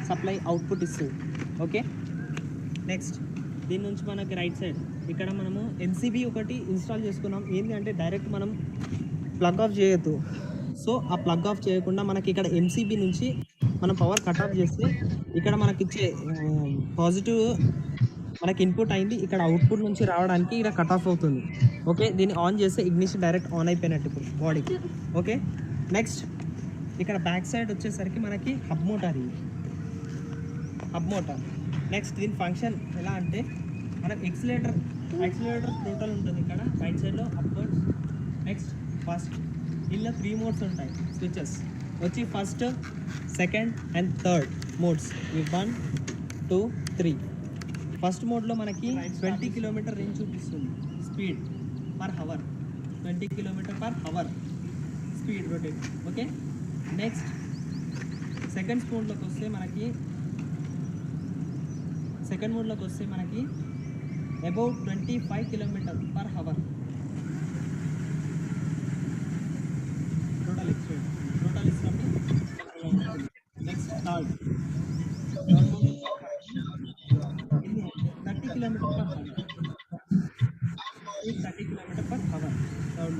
సప్లై అవుట్పుట్ ఇస్తుంది. ఓకే. నెక్స్ట్ దీని నుంచి మనకి రైట్ సైడ్ ఇక్కడ మనము ఎంసీబీ ఒకటి ఇన్స్టాల్ చేసుకున్నాం. ఏంటి అంటే డైరెక్ట్ మనం ప్లగ్ ఆఫ్ చేయొద్దు. సో ఆ ప్లగ్ ఆఫ్ చేయకుండా మనకి ఇక్కడ ఎంసీబీ నుంచి మనం పవర్ కట్ ఆఫ్ చేస్తే ఇక్కడ మనకి ఇచ్చే పాజిటివ్ మనకి ఇన్పుట్ అయింది, ఇక్కడ అవుట్పుట్ నుంచి రావడానికి ఇక్కడ కట్ ఆఫ్ అవుతుంది. ఓకే. దీన్ని ఆన్ చేస్తే ఇగ్నిషన్ డైరెక్ట్ ఆన్ అయిపోయినట్టు ఇప్పుడు బాడీకి. ఓకే. నెక్స్ట్ ఇక్కడ బ్యాక్ సైడ్ వచ్చేసరికి మనకి హబ్ మోటార్. ఇది హబ్ మోటార్. నెక్స్ట్ దీని ఫంక్షన్ ఎలా అంటే మనకి యాక్సిలరేటర్ టోటల్ ఉంటుంది ఇక్కడ రైట్ సైడ్లో అప్వర్డ్స్. నెక్స్ట్ ఫస్ట్ ఇలా 3 మోడ్స్ ఉంటాయి స్విచెస్ వచ్చి first, second and third modes. 1, 2, 3. First మోడ్లో మనకి 20 కిలోమీటర్ రేంజ్ చూపిస్తుంది speed per hour. 20 kilometre per hour speed rotate. Okay. Next second మోడ్లోకి వస్తే మనకి అబౌట్ 25 కిలోమీటర్ పర్ హవర్.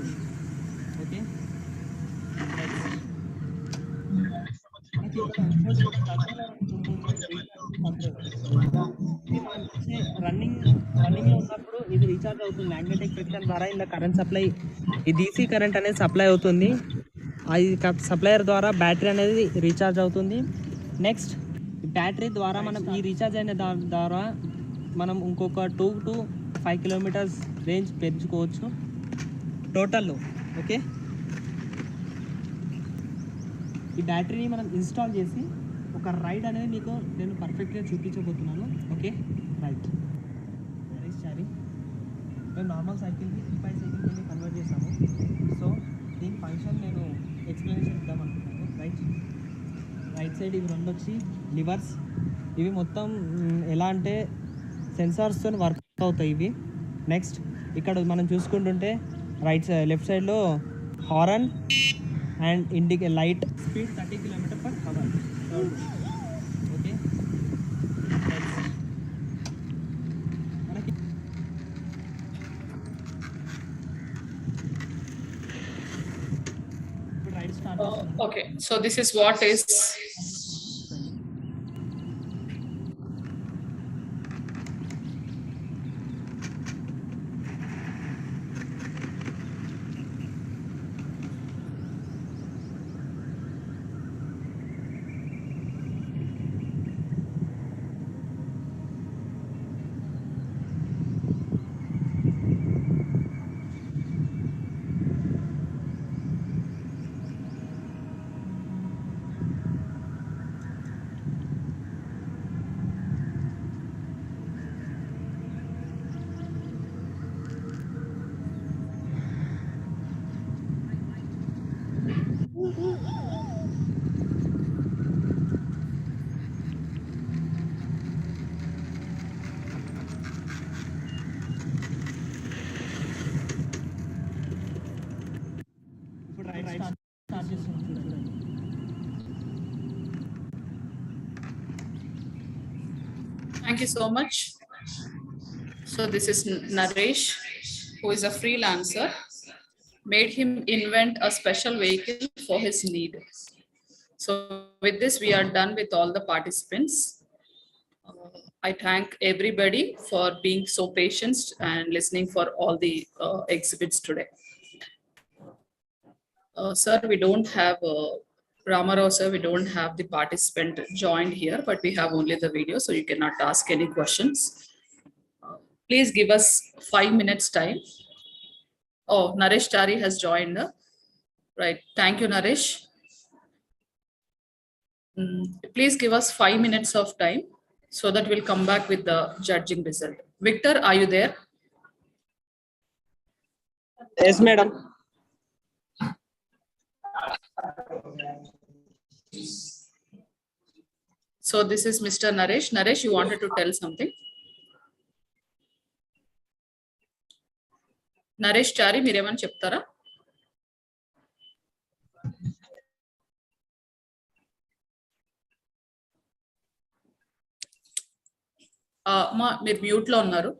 ఉంది. ఓకే, రన్నింగ్ లో ఉన్నప్పుడు ఇది రీఛార్జ్ అవుతుంది మ్యాగ్నెటిక్ ఫ్రిక్షన్ ద్వారా. ఇలా కరెంట్ సప్లై, ఈ DC కరెంట్ అనేది సప్లై అవుతుంది. అది సప్లయర్ ద్వారా బ్యాటరీ అనేది రీఛార్జ్ అవుతుంది. నెక్స్ట్ బ్యాటరీ ద్వారా మనం ఈ రీఛార్జ్ అయిన ద్వారా మనం ఇంకొక 2 to 5 కిలోమీటర్స్ రేంజ్ పెంచుకోవచ్చు టోటల్లో. ఓకే, ఈ బ్యాటరీని మనం ఇన్స్టాల్ చేసి ఒక రైడ్ అనేది మీకు నేను పర్ఫెక్ట్గా చూపించబోతున్నాను. Okay, right. సారీ, మేము నార్మల్ సైకిల్కి ఈ5 సైకిల్కి కన్వర్ట్ చేసాము. సో దీని ఫంక్షన్ నేను ఎక్స్ప్లెనేషన్ ఇద్దాం అనుకుంటున్నాను. రైట్ సైడ్ ఇవి రెండు వచ్చి లివర్స్. ఇవి మొత్తం ఎలా అంటే సెన్సార్స్తో వర్క్ అవుతాయి ఇవి. నెక్స్ట్ ఇక్కడ మనం చూసుకుంటుంటే లెఫ్ట్ సైడ్లో horn and light. Speed 30 km/h. Okay, మనకి ఇప్పుడు ride start. Okay, so this is what is ఇప్పుడు రైడ్ స్టార్ట్ చేస్తున్నాం చూడండి. Thank you so much. So this is Naresh, who is a freelancer. Made him invent a special vehicle for his need. So with this, we are done with all the participants. I thank everybody for being so patient and listening for all the exhibits today. Sir, we don't have Ramarao sir, we don't have the participant joined here, but we have only the video, so you cannot ask any questions. Please give us 5 minutes time. Oh, Naresh Tari has joined. Right, thank you, Naresh. Please give us 5 minutes of time so that we'll come back with the judging result. Victor, are you there? Yes, madam. So this is Mr. Naresh. Naresh, you wanted to tell something? Naresh Chari, మీరేమని చెప్తారా? మీరు mute లో ఉన్నారు.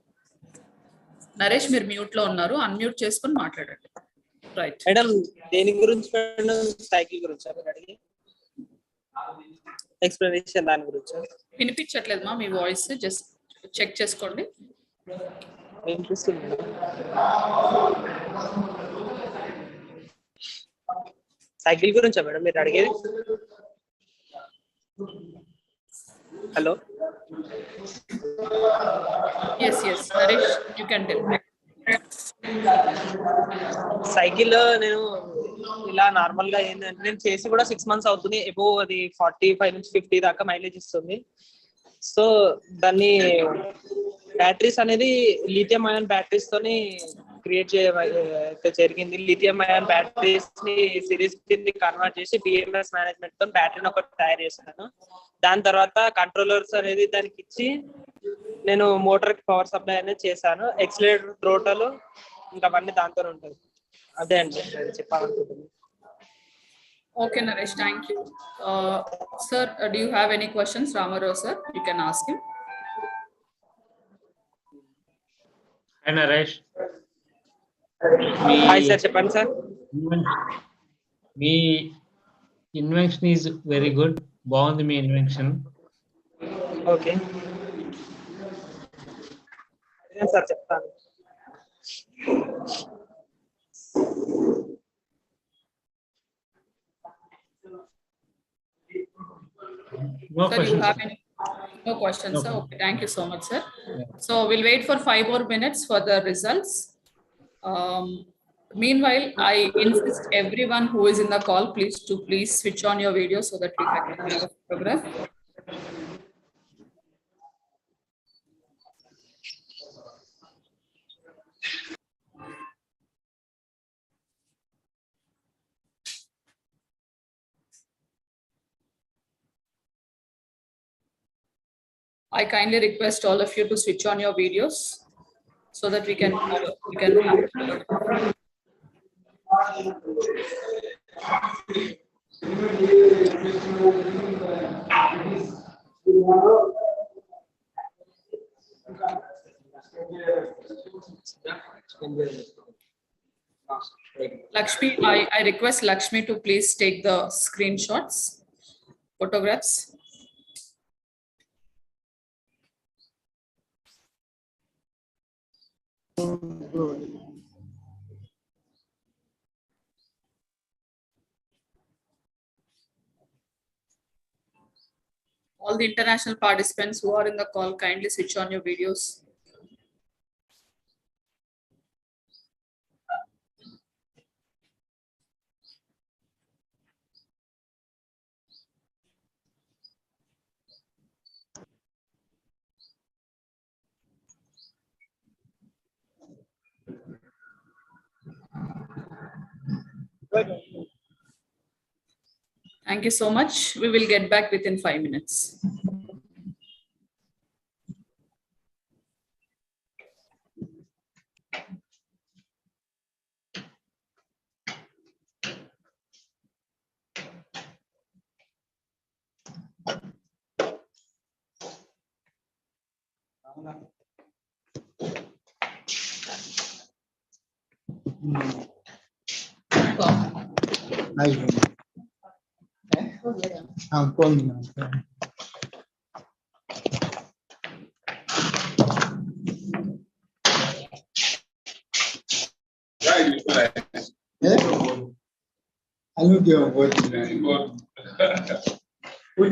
నరేష్, మీరు mute లో ఉన్నారు. Unmute చేసుకొని మాట్లాడండి. Right madam, దేని గురించి మేడం? సైకిల్ గురించి అడిగి ఎక్స్ప్లెనేషన్ దాని గురించి. వినిపించట్లేదు మా మీ వాయిస్, జస్ట్ చెక్ చేసుకోండి. వినిపిస్తుంది మేడం. సైకిల్ గురించా మేడం మీరు అడిగేది? Hello. Yes, Naresh, you can tell. Cycle నేను ఇలా నార్మల్ గా ఏంటంటే నేను చేసి కూడా 6 months అవుతుంది. ఎబో అది 45 నుంచి 50 దాకా మైలేజ్ ఇస్తుంది. సో దాన్ని బ్యాటరీస్ అనేది లిథియం అయాన్ బ్యాటరీస్ తోని క్రియేట్ జరిగింది. లిథియం అయాన్ బ్యాటరీస్ ని సిరీస్ కింద కన్వర్ట్ చేసి BMS మేనేజ్మెంట్ తో బ్యాటరీని ఒకటి తయారు చేశాను. దాని తర్వాత కంట్రోలర్స్ అనేది దానికి ఇచ్చి నేను మోటార్ కి పవర్ సప్లై అనేది చేశాను. ఎక్సిలరేటర్, థ్రోటల్ ఇంకా అవన్నీ దాంతో ఉంటుంది. అదే అండి చెప్పాలనుకుంటున్నాను. Okay, Naresh, thank you. Sir, do you have any questions? Ramarao sir, you can ask him. Hi, Naresh. Hi, sir. Chepan, sir. Me invention is very good. బాగుంది మీ ఇన్వెన్షన్. ఓకే సార్ చెప్తాను. No Sir, questions. you have any? No questions, No sir. questions. Okay, thank you so much, sir. Yeah. So we'll wait for 5 more minutes for the results. Meanwhile, I insist everyone who is in the call, please switch on your video so that I can have a photograph. I kindly request all of you to switch on your videos so that we can have a photograph. Lakshmi, I request Lakshmi to please take the screenshots, photographs. All the international participants who are in the call, kindly switch on your videos. Thank you so much. We will get back within 5 minutes. I'm calling now. I don't get what you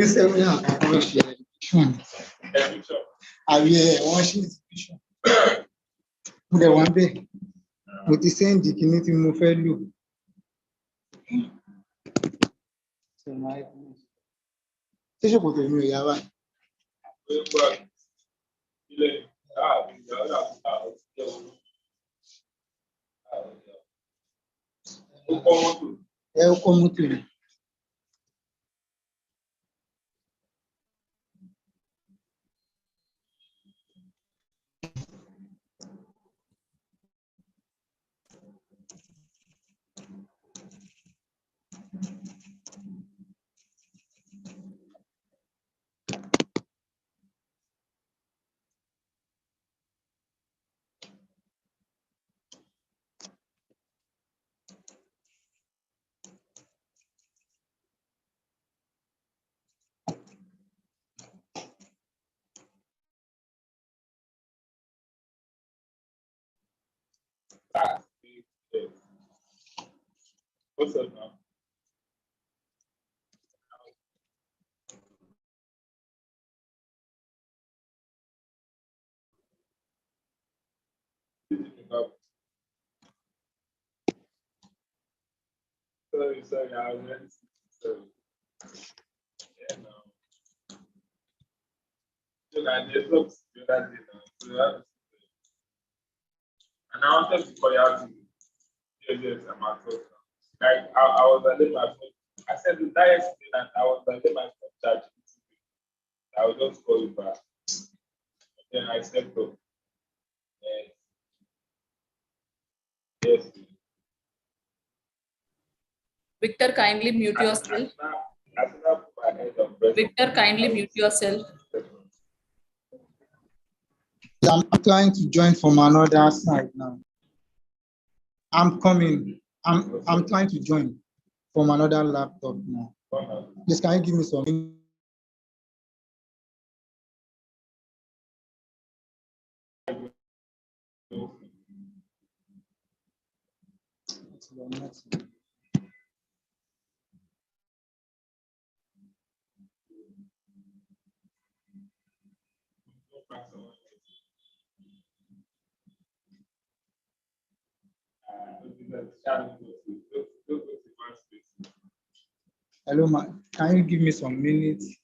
say. We have a question. I will watch it. The one day, what is saying, the community move fellow. So, my teacher put in your yava. Eu como tudo. What's up now? Sorry, I was ready. Sorry. Yeah, no. Look, I just looked the other day now. So that, and I wanted to call you out to yes, I'm at work now. Like, I was under my phone. I said that yesterday that I was under my phone charging. I will just call you back. Then I stepped up. Yes. Victor, kindly mute yourself. Victor, kindly mute yourself. I'm trying to join from another side now. I'm coming. I'm trying to join from another laptop now. Please, can you give me some? Hello, ma. Can you give me some minutes?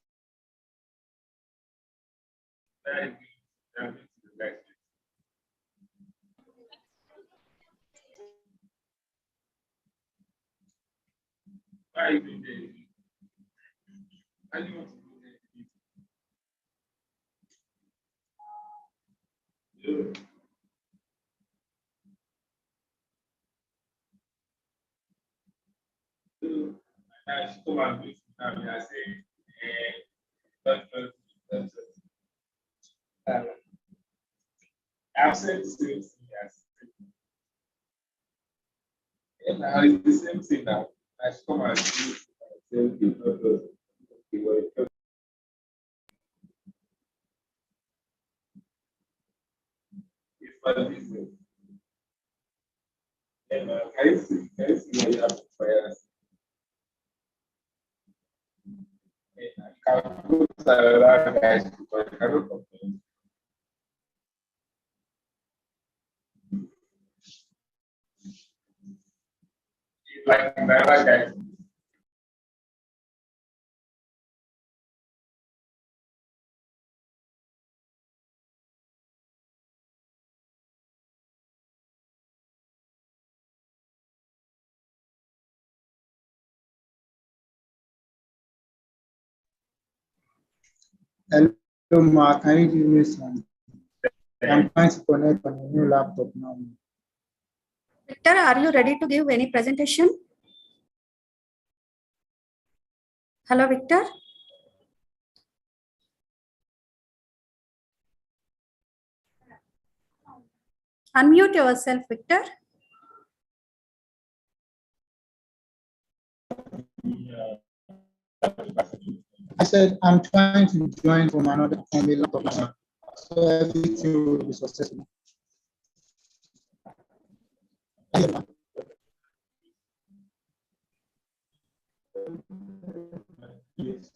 Hello, ma. Can you give me some? I'm trying to connect on a new laptop now. Victor, are you ready to give any presentation? Hello, Victor. Unmute yourself, Victor. I said I'm trying to join from another from a laptop now, so everything will be successful. Yes.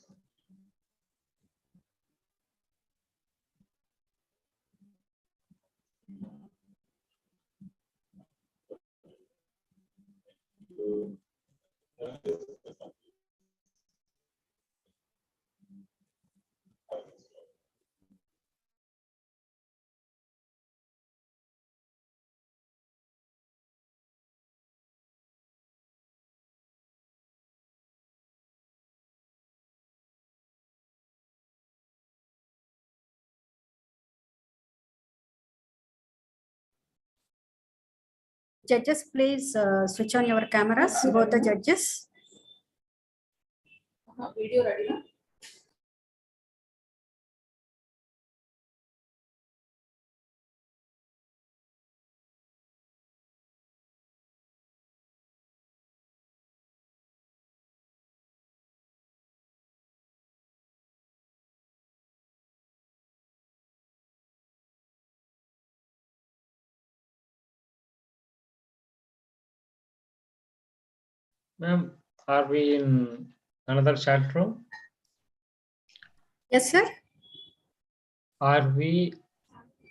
Judges, please switch on your cameras, both the judges. Video ready, na? Ma'am, are we in another chat room? Yes, sir. Are we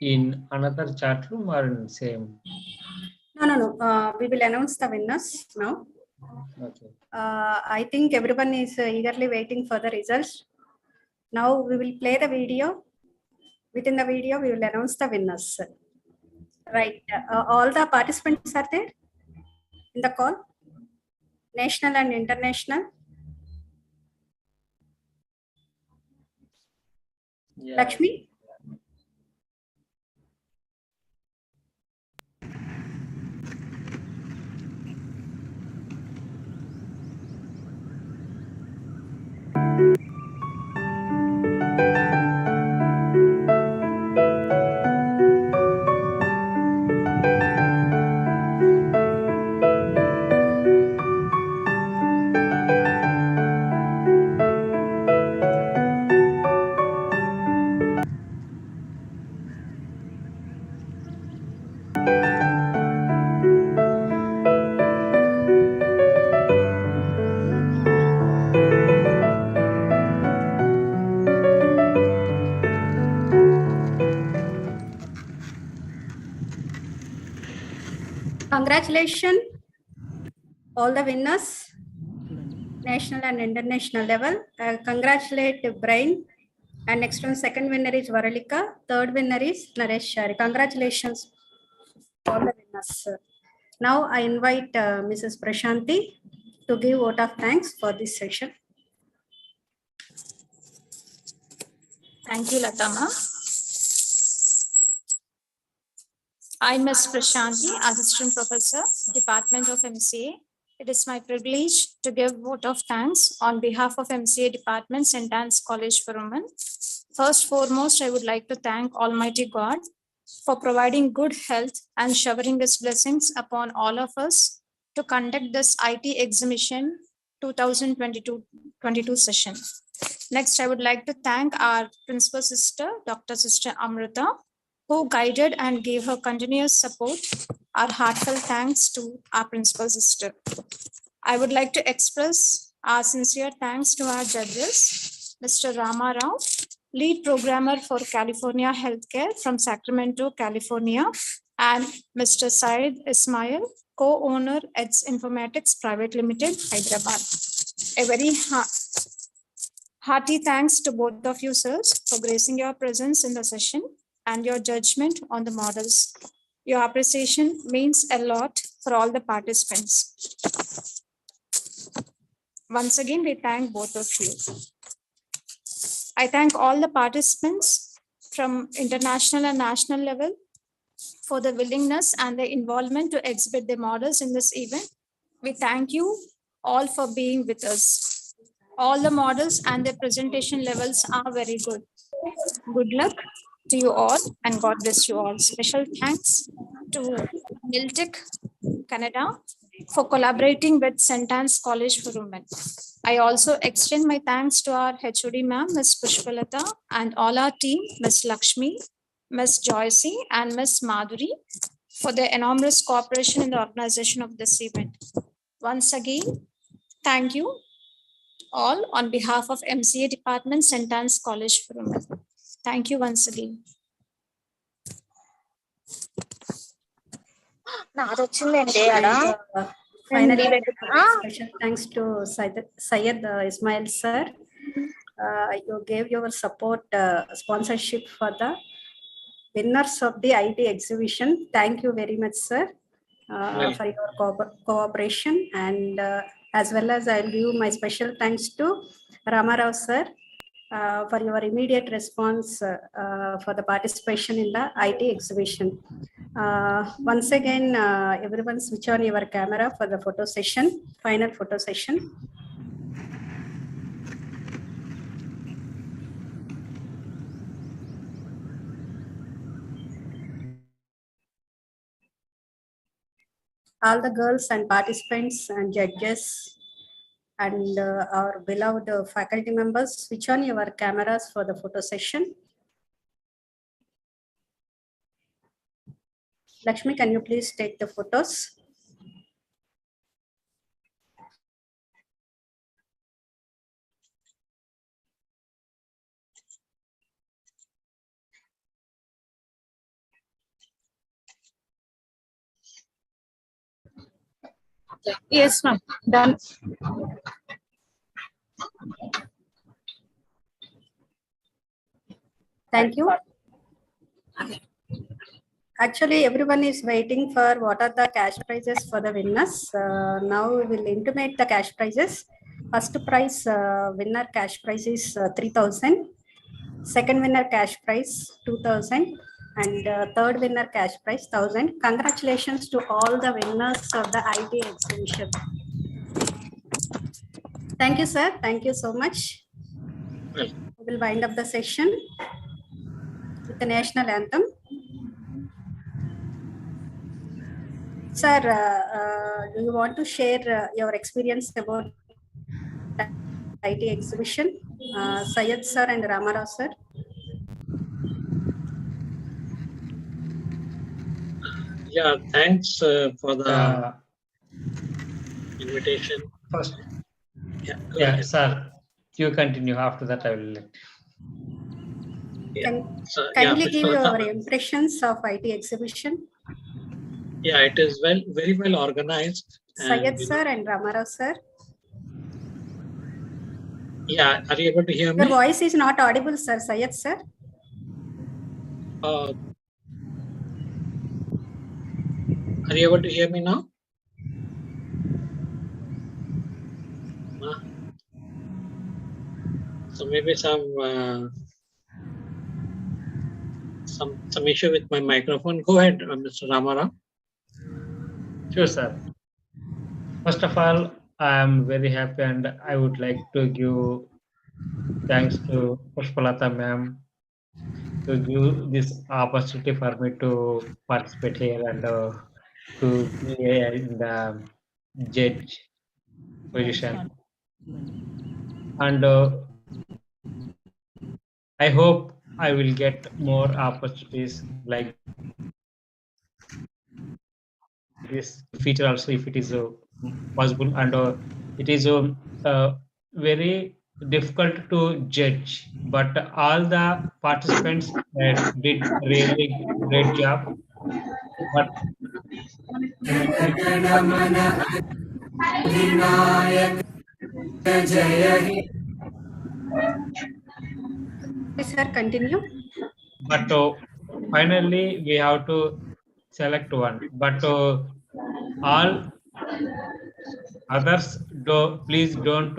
in another chat room or in same? No. We will announce the winners now. Okay. I think everyone is eagerly waiting for the results. Now we will play the video. Within the video, we will announce the winners. Right. All the participants are there in the call, national and international. Yeah. Lakshmi? Congratulations, all the winners, national and international level. Congratulate Brian. And next one, second winner is Varalika. Third winner is Naresh Shari. Congratulations, all the winners. Now I invite Mrs. Prashanti to give vote of thanks for this session. Thank you, Latama. I'm Ms. Prashanti, Assistant Professor, Department of MCA. It is my privilege to give vote of thanks on behalf of MCA Department, St.Ann's College for Women. First foremost, I would like to thank Almighty God for providing good health and showering His blessings upon all of us to conduct this IT Exhibition 2022 session. Next, I would like to thank our principal sister, Dr. Sister Amrita, who guided and gave her continuous support. Our heartfelt thanks to our principal sister. I would like to express our sincere thanks to our judges, Mr. Rama Rao, lead programmer for California Healthcare from Sacramento, California, and Mr. Syed Ismail, co-owner at Informatics Private Limited, Hyderabad. A very hearty thanks to both of you, sirs, for gracing your presence in the session and your judgment on the models. Your appreciation means a lot for all the participants. Once again, we thank both of you. I thank all the participants from international and national level for the willingness and the involvement to exhibit their models in this event. We thank you all for being with us. All the models and their presentation levels are very good. Good luck to you all and God bless you all. Special thanks to Miltech Canada for collaborating with St.Ann's College for Women. I also extend my thanks to our HOD ma'am, Ms. Pushpalata, and all our team, Ms. Lakshmi, Ms. Joycey, and Ms. Madhuri, for their enormous cooperation in the organization of this event. Once again, thank you all on behalf of MCA Department, St.Ann's College for Women. Thank you once again. Finally, special thanks to Syed Ismail sir. You gave your support sponsorship for the winners of the IT exhibition. Thank you very much, sir, for your cooperation. And as well as I'll give my special thanks to Ramarao sir for your immediate response for the participation in the IT exhibition. Once again, everyone switch on your camera for the photo session, final photo session. All the girls and participants and judges and our beloved faculty members, switch on your cameras for the photo session. Lakshmi, can you please take the photos? Yes, ma'am. Done. Thank you. Actually, everyone is waiting for what are the cash prizes for the winners. Now we will intimate the cash prizes. First prize, winner cash prize is 3,000. Second winner cash prize 2,000. And third winner cash prize 1,000. Congratulations to all the winners of the IT exhibition. Thank you, sir. Thank you so much. We will wind up the session with the national anthem. Sir, do you want to share your experience about IT exhibition? Syed sir and Ramarao sir. Yeah, thanks for the invitation. First, Yeah, sir, you continue. After that, I will let. Kindly give your impressions of IT exhibition. Yeah, it is very well organized. Syed And, sir and Ramarao sir. yeah, are you able to hear Your me? voice is not audible, sir. Syed sir. Are you able to hear me now? So maybe some issue with my microphone. Go ahead, Mr. Ramarao. Sure, sir. First of all, I am very happy and I would like to give thanks to Pushpalata ma'am to give this opportunity for me to participate here and to be in the judge position. And I hope I will get more opportunities like this feature also if it is possible. And it is very difficult to judge, but all the participants did really great job. But Sir, continue. but finally we have to select one. But all others please don't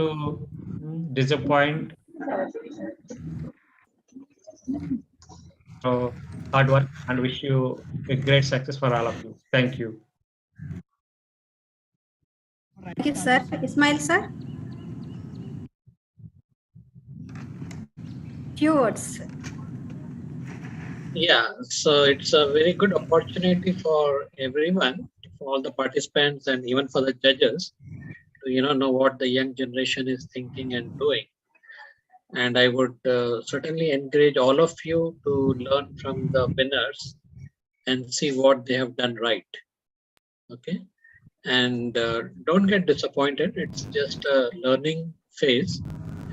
disappoint. Hard work and wish you a great success for all of you. Thank you. Thank you, sir. Ismail sir. Few words. Yeah, so it's a very good opportunity for everyone, for all the participants and even for the judges to know what the young generation is thinking and doing. And I would certainly encourage all of you to learn from the winners and see what they have done right. Okay, and don't get disappointed. It's just a learning phase,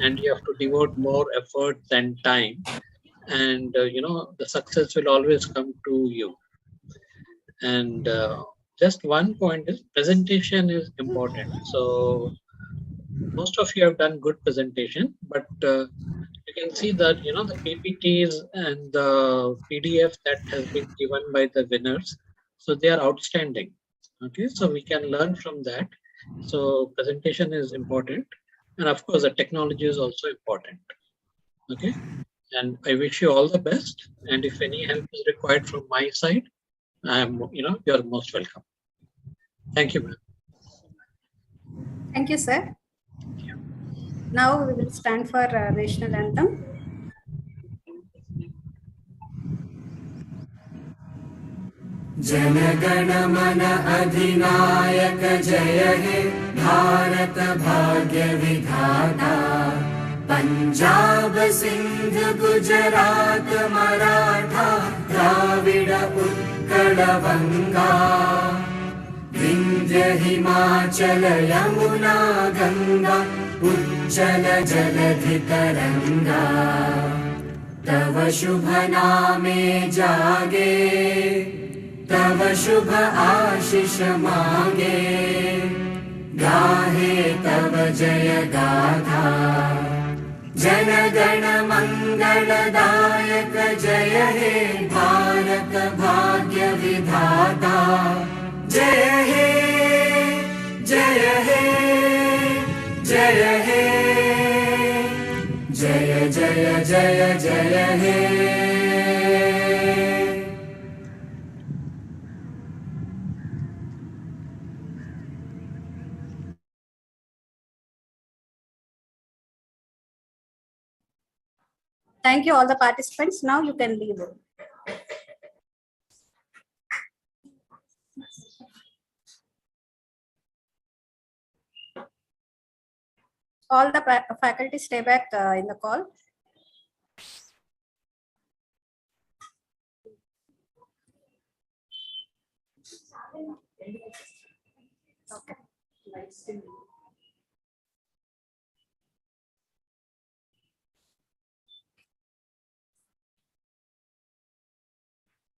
and you have to devote more effort and time. And the success will always come to you. And just one point is presentation is important. So most of you have done good presentation, but you can see that the PPTs and the PDF that has been given by the winners, so they are outstanding. Okay, so we can learn from that. So presentation is important, and of course the technology is also important. Okay, and I wish you all the best. And if any help is required from my side, you're most welcome. Thank you, ma'am. Thank you, sir. Now we will stand for National Anthem. जनगण मन अधिनायक जय हे भारत भाग्य विधाता पंजाब सिंध गुजरात मराठा द्राविड उत्कल बंगा विंध्य हिमाचल यमुना गंगा उच्चल जलधि तरंगा तव शुभ नामे जागे तव शुभ आशीष मांगे गाहे तव जय गाथा जन गण मंगलदायक जय हे भारत भाग्य विधाता जय हे जय हे जय हे जय जय जय जय हे Thank you all the participants. Now you can leave. All the faculty stay back in the call. Okay.